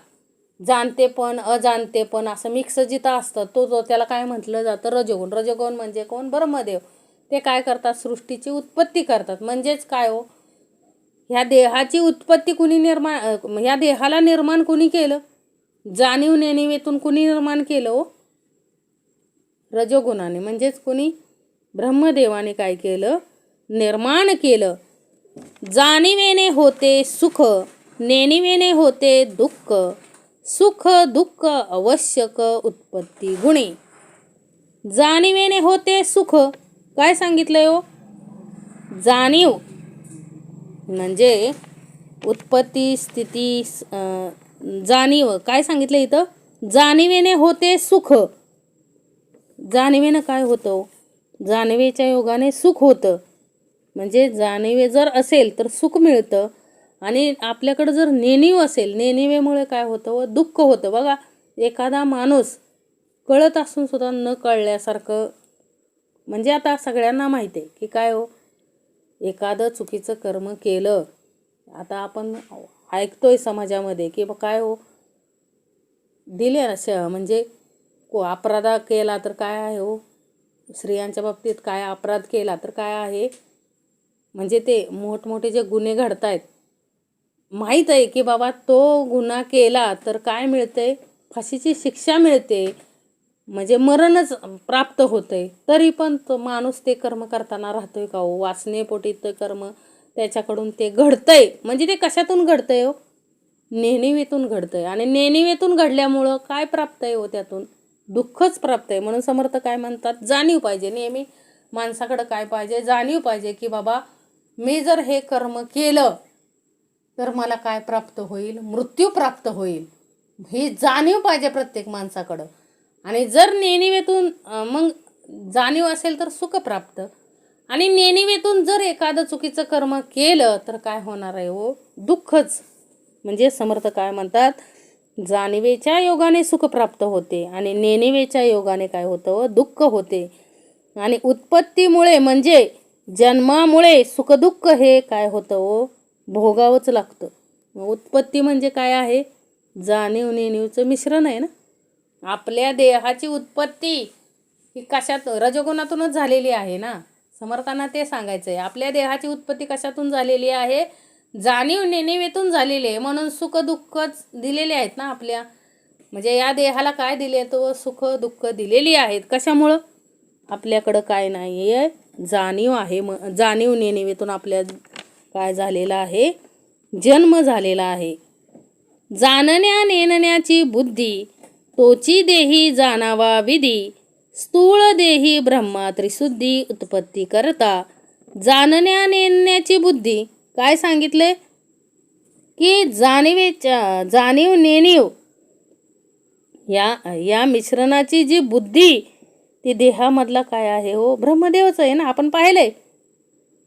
जाणतेपण अजाणतेपण असं मिक्स जिथं असतं तो त्याला काय म्हटलं जातं, रजोगुण. रजोगुण म्हणजे कोण, ब्रह्मदेव. ते काय करतात, सृष्टीची उत्पत्ती करतात. म्हणजेच काय हो, ह्या देहाची उत्पत्ती ह्या देहाला निर्माण कुणी केलं, जाणीव नेणीवेतून कुणी निर्माण केलं हो, रजोगुणाने. म्हणजेच कुणी, ब्रह्मदेवाने काय केलं, निर्माण केलं. जाणीवेने होते सुख, नेणीवेने होते दुःख, सुख दुःख आवश्यक उत्पत्ती गुणे. जाणीवेने होते सुख, काय सांगितलंय हो, जाणीव म्हणजे उत्पत्ती स्थिती जाणीव. काय सांगितलं इथं, जाणीवेने होते सुख. जाणीवेनं काय होतं, जाणीवेच्या योगाने सुख होतं. म्हणजे जाणीवे जर असेल तर सुख मिळतं. आणि आपल्याकडं जर नेणीव असेल, नेणीवेमुळे काय होतं व दुःख होतं. बघा एखादा माणूस कळत असून सुद्धा न कळल्यासारखं, म्हणजे आता सगळ्यांना माहिती आहे की काय हो, एखादं चुकीचं कर्म केलं, आता आपण ऐकतोय समाजामध्ये की काय हो, दिले म्हणजे अपराध केला तर काय आहे हो, स्त्रियांच्या बाबतीत काय अपराध केला तर काय आहे, म्हणजे ते मोठमोठे जे गुन्हे घडतायत, माहीत आहे की बाबा तो गुन्हा केला तर काय मिळते, फाशीची शिक्षा मिळते, म्हणजे मरणच प्राप्त होते. तरी पण तो माणूस ते कर्म करताना राहतोय का हो, वासनेपोटी ते कर्म त्याच्याकडून ते घडतंय. म्हणजे ते कशातून घडतंय हो, नेणिवेतून घडतंय. आणि नेणिवेतून घडल्यामुळं काय प्राप्त आहे हो, त्यातून दुःखच प्राप्त आहे. म्हणून समर्थ काय म्हणतात, जाणीव पाहिजे नेहमी. माणसाकडं काय पाहिजे, जाणीव पाहिजे की बाबा मी जर हे कर्म केलं तर मला काय प्राप्त होईल, मृत्यू प्राप्त होईल, ही जाणीव पाहिजे प्रत्येक माणसाकडं. आणि जर नेणिवेतून मग जाणीव असेल तर सुख प्राप्त. आणि नेणिवेतून जर एखादं चुकीचं कर्म केलं तर काय होणार आहे हो, दुःखच. म्हणजे समर्थ काय म्हणतात, जाणीवेच्या योगाने सुख प्राप्त होते आणि नेणिवेच्या योगाने काय होतं, दुःख होते. आणि उत्पत्तीमुळे म्हणजे जन्मामुळे सुखदुःख हे काय होतं हो, भोगावंच लागतं. उत्पत्ती म्हणजे काय आहे, जाणीव नेणीवचं मिश्रण आहे ना. आपल्या देहाची उत्पत्ती ही कशात, रजोगुणातूनच झालेली आहे ना. समर्थांना ते सांगायचं आहे, आपल्या देहाची उत्पत्ती कशातून झालेली आहे, जाणीव नेणिवेतून झालेली आहे. म्हणून सुख दुःखच दिलेले आहेत ना आपल्या, म्हणजे या देहाला काय दिले, तो सुख दुःख दिलेली आहेत. कशामुळं, आपल्याकडं काय नाही आहे, जाणीव आहे. जाणीव नेणिवेतून आपल्या काय झालेला आहे, जन्म झालेला आहे. जाणण्या नेणण्याची बुद्धी तोची देही जाणावा विधी, स्थूळ देही ब्रह्मा त्रिशुद्धी उत्पत्ती करता. जाणण्या नेणण्याची बुद्धी काय सांगितले की जाणीव नेणीव या मिश्रणाची जी बुद्धी ती देहामधला काय आहे हो, ब्रह्मदेवच आहे ना. आपण पाहिलंय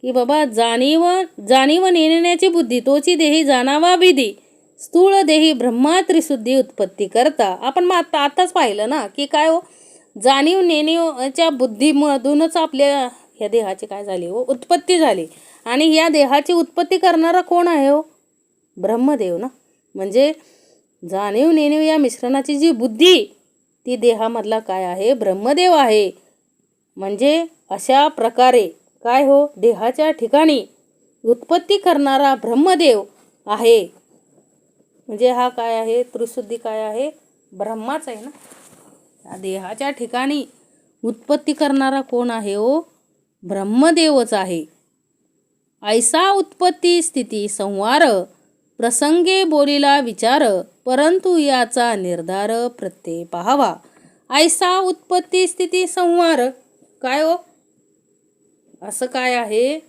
की बाबा जाणीव नेणण्याची बुद्धी तोची देही जाणावा विधी, स्थूळ देही ब्रह्मा त्रिशुद्धी उत्पत्ती करता. आपण आताच पाहिलं ना की काय हो, जाणीव नेणीवच्या बुद्धीमधूनच आपल्या ह्या देहाची काय झाली हो, उत्पत्ती झाली. आणि या देहाची उत्पत्ती करणारा कोण आहे हो, ब्रह्मदेव ना. म्हणजे जाणीव नेणीव या मिश्रणाची जी बुद्धी ती देहामधला काय आहे, ब्रह्मदेव आहे. म्हणजे अशा प्रकारे काय हो, देहाच्या ठिकाणी उत्पत्ती करणारा ब्रह्मदेव आहे. म्हणजे हा काय आहे, त्रिशुद्धी काय आहे, ब्रह्माच आहे ना. या देहाच्या ठिकाणी उत्पत्ती करणारा कोण आहे हो, ब्रह्मदेवच आहे. ऐसा उत्पत्ती स्थिती संवार प्रसंगे बोलिला विचार, परंतु याचा निर्धार प्रत्यय पाहावा. ऐसा उत्पत्ती स्थिती संवार काय हो, असं काय आहे,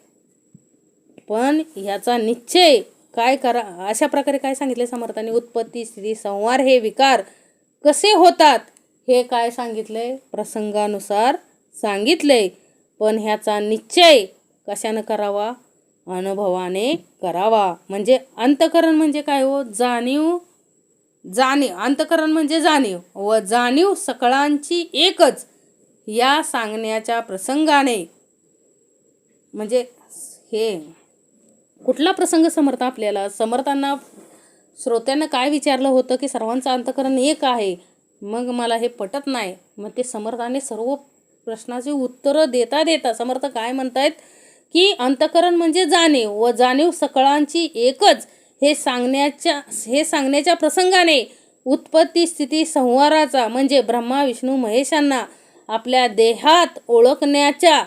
पण ह्याचा निश्चय काय करा. अशा प्रकारे काय सांगितले समर्थांनी, उत्पत्ती स्थिती संवार हे विकार कसे होतात हे काय सांगितलंय, प्रसंगानुसार सांगितलंय. पण ह्याचा निश्चय कशानं करावा, अनुभवाने करावा. म्हणजे अंतकरण म्हणजे काय हो, जाणीव अंतकरण म्हणजे जाणीव व जाणीव सकळांची एकच या सांगण्याच्या प्रसंगाने. म्हणजे हे कुठला प्रसंग समर्थांना श्रोत्यांना काय विचारलं होतं की सर्वांचं अंतकरण एक आहे, मग मला हे पटत नाही. मग ते समर्थाने सर्व प्रश्नाची उत्तरं देता समर्थ काय म्हणतायत की अंतकरण म्हणजे जाणीव व जाणीव सकळांची एकच हे सांगण्याच्या प्रसंगाने उत्पत्ती स्थिती संहाराचा म्हणजे ब्रह्मा विष्णू महेशांना आपल्या देहात ओळखण्याच्या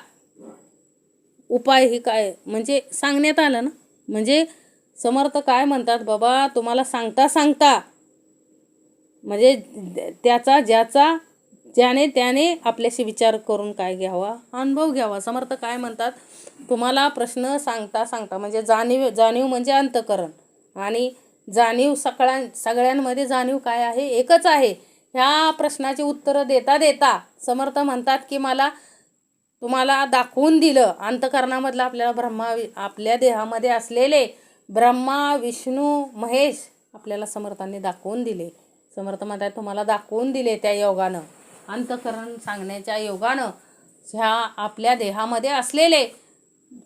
उपाय ही काय म्हणजे सांगण्यात आलं ना. म्हणजे समर्थ काय म्हणतात, बाबा तुम्हाला सांगता म्हणजे ज्याने त्याने आपल्याशी विचार करून काय घ्यावा, अनुभव घ्यावा. समर्थ काय म्हणतात, तुम्हाला प्रश्न सांगता म्हणजे जाणीव म्हणजे अंतकरण आणि जाणीव सगळ्यांमध्ये जाणीव काय आहे, एकच आहे. ह्या प्रश्नाची उत्तरं देता समर्थ म्हणतात की तुम्हाला दाखवून दिलं अंतकरणामधलं आपल्याला आपल्या देहामध्ये असलेले ब्रह्मा विष्णू महेश आपल्याला समर्थांनी दाखवून दिले. समर्थ म्हणतात तुम्हाला दाखवून दिले त्या योगानं, अंतकरण सांगण्याच्या योगानं ह्या आपल्या देहामध्ये असलेले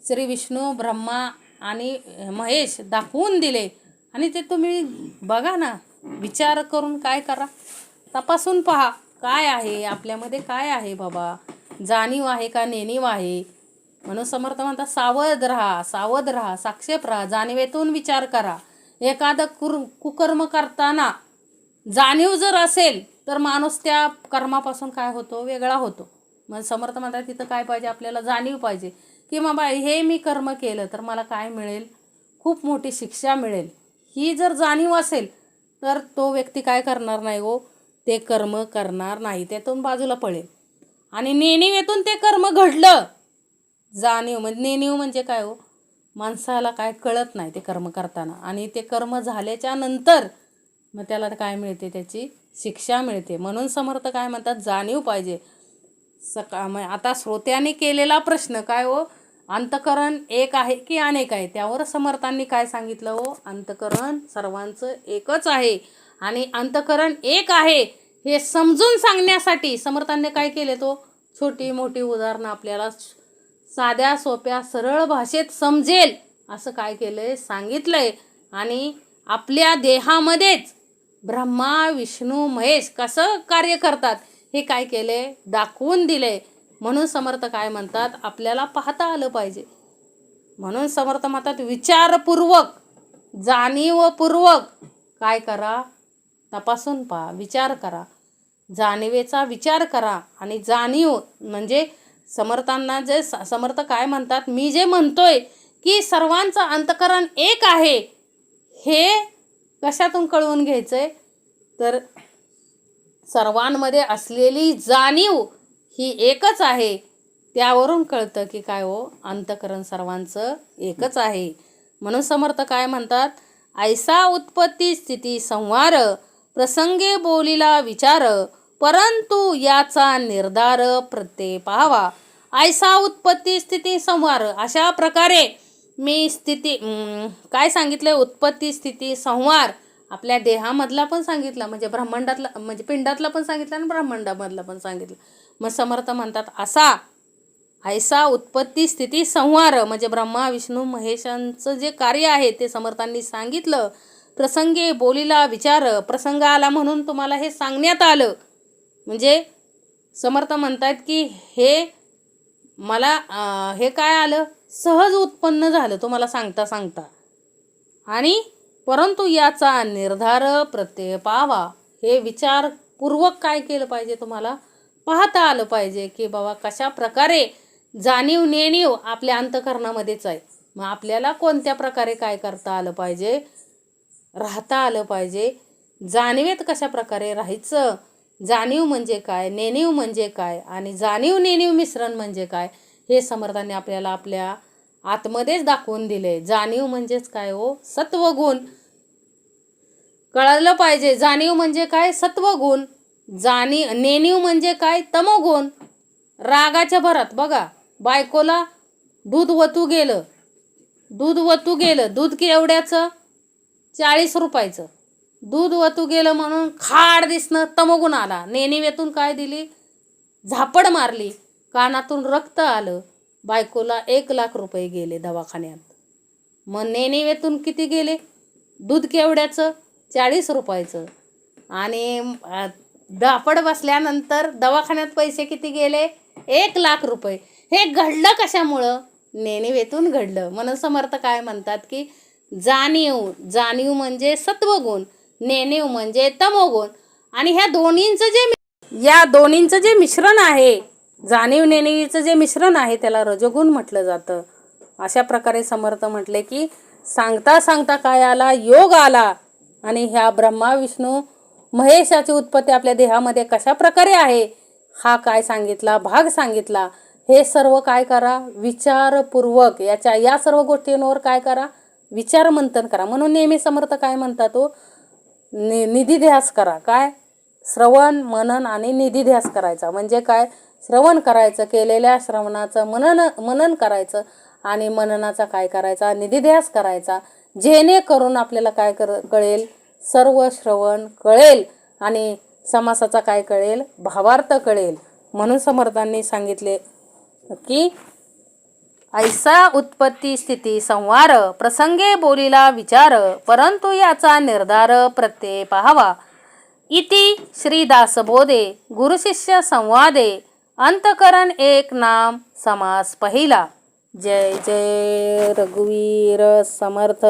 श्री विष्णू ब्रह्मा आणि महेश दाखवून दिले. आणि ते तुम्ही बघा ना, विचार करून काय करा, तपासून पहा काय आहे आपल्यामध्ये, काय आहे बाबा, जाणीव आहे का नेणीव आहे. म्हणून समर्थ म्हणतात सावध राहा, साक्षेप राहा, जाणीवेतून विचार करा. एखादं कुकर्म करताना जाणीव जर असेल तर माणूस त्या कर्मापासून काय होतो, वेगळा होतो. मग समर्थ म्हणतात तिथं काय पाहिजे, आपल्याला जाणीव पाहिजे की बाबा हे मी कर्म केलं तर मला काय मिळेल, खूप मोठी शिक्षा मिळेल. ही जर जाणीव असेल तर तो व्यक्ती काय करणार नाही हो, ते कर्म करणार नाही, त्यातून बाजूला पळेल. आणि नेणिवेतून ते कर्म घडलं जाणीव म्हणजे नेणीव म्हणजे काय हो, माणसाला काय कळत नाही ते कर्म करताना, आणि ते कर्म झाल्याच्या नंतर मग त्याला काय मिळते, त्याची शिक्षा मिळते. म्हणून समर्थ काय म्हणतात, जाणीव पाहिजे. आता श्रोत्याने केलेला प्रश्न काय हो, अंतकरण एक आहे की अनेक आहे, त्यावर समर्थांनी काय सांगितलं हो, अंतकरण सर्वांचं एकच आहे आणि अंतकरण एक आहे हे समजून सांगण्यासाठी समर्थांनी काय केले, तो छोटी मोठी उदाहरणं आपल्याला साध्या सोप्या सरळ भाषेत समजेल असं काय केलंय, सांगितलंय. आणि आपल्या देहामध्येच ब्रह्मा विष्णू महेश कसं कार्य करतात हे काय केले, दाखवून दिले. म्हणून समर्थ काय म्हणतात, आपल्याला पाहता आलं पाहिजे. म्हणून समर्थ म्हणतात, विचारपूर्वक जाणीवपूर्वक काय करा, तपासून पहा, विचार करा, जाणीवेचा विचार करा. आणि जाणीव म्हणजे समर्थांना जे समर्थ काय म्हणतात, मी जे म्हणतोय की सर्वांचं अंतकरण एक आहे हे कशातून कळवून घ्यायचंय, तर सर्वांमध्ये असलेली जाणीव ही एकच आहे, त्यावरून कळतं की काय हो, अंतकरण सर्वांचं एकच आहे. म्हणून समर्थ काय म्हणतात, ऐसा उत्पत्ती स्थिती संहार प्रसंगे बोलिला विचार परंतु याचा निर्धार प्रत्यय पाहावा. ऐसा उत्पत्ती स्थिती संहार, अशा प्रकारे मी स्थिती काय सांगितलं, उत्पत्ती स्थिती संहार आपल्या देहामधला पण सांगितला, म्हणजे ब्रह्मांडातला म्हणजे पिंडातला पण सांगितलं आणि ब्रह्मांडामधला पण सांगितलं. मग समर्थ म्हणतात, असा ऐसा उत्पत्ती स्थिती संहार म्हणजे ब्रह्मा विष्णू महेशांचं जे कार्य आहे ते समर्थांनी सांगितलं. प्रसंगे बोलिला विचार, प्रसंग आला म्हणून तुम्हाला हे सांगण्यात आलं. म्हणजे समर्थ म्हणतात की हे मला हे काय आलं, सहज उत्पन्न झालं तुम्हाला सांगता सांगता. आणि परंतु याचा निर्धार प्रत्यय पाहावा, हे विचारपूर्वक काय केलं पाहिजे, तुम्हाला पाहता आलं पाहिजे की बाबा कशा प्रकारे जाणीव नेणीव आपल्या अंतकरणामध्येच आहे. मग आपल्याला कोणत्या प्रकारे काय करता आलं पाहिजे, राहता आलं पाहिजे, जाणीवेत कशा प्रकारे राहायचं, जाणीव म्हणजे काय, नेणीव म्हणजे काय, आणि जाणीव नेणीव मिश्रण म्हणजे काय, हे समर्थांनी आपल्याला आपल्या आतमध्येच दाखवून दिले. जाणीव म्हणजेच काय हो, सत्वगुण कळलं पाहिजे. जाणीव म्हणजे काय, सत्वगुण. नेणीव म्हणजे काय, तमोगुण. रागाच्या भरात बघा, बायकोला दूध वतू गेलं, दूध केवढ्याचं, 40 रुपयाचं दूध वतू गेलं म्हणून खाड दिसणं, तमोगुण आला. नेणीवेतून काय दिली, झापड मारली, कानातून रक्त आलं, बायकोला 1,00,000 रुपये गेले दवाखान्यात. मग नेणीवेतून किती गेले, दूध केवढ्याचं, 40 रुपयाचं. आणि झापड बसल्यानंतर दवाखान्यात पैसे किती गेले, 1,00,000 रुपये. हे घडलं कशामुळं, नेणीवेतून घडलं. म्हणून समर्थ काय म्हणतात की जाणीव म्हणजे सत्वगुण, नेणीव म्हणजे तमोगुण. आणि या दोन्हींचं जे मिश्रण आहे, जाणीव नेणीवीचं जे मिश्रण आहे त्याला रजोगुण म्हटलं जातं. अशा प्रकारे समर्थ म्हटले की सांगता सांगता काय आला, योग आला. आणि ह्या ब्रह्मा विष्णू महेशाची उत्पत्ती आपल्या देहामध्ये कशा प्रकारे आहे हा काय सांगितला, भाग सांगितला. हे सर्व काय करा, विचारपूर्वक या सर्व गोष्टींवर काय करा, विचार मंथन करा. म्हणून नेहमी समर्थ काय म्हणतात तो, निधिध्यास करा. काय, श्रवण मनन आणि निधिध्यास करायचा. म्हणजे काय, श्रवण करायचं, केलेल्या श्रवणाचं मनन करायचं आणि मननाचा काय करायचा, निधिध्यास करायचा. जेणेकरून आपल्याला काय कळेल, सर्व श्रवण कळेल आणि समासाचा काय कळेल, भावार्थ कळेल. म्हणून समर्थांनी सांगितले की ऐसा उत्पत्ती स्थिती संहार प्रसंगे बोलिला विचार परंतु याचा निर्धार प्रत्यय पाहावा. इति श्रीदासबोधे गुरुशिष्य संवादे अंतकरण एक नाम समास पहिला. जय जय रघुवीर समर्थ.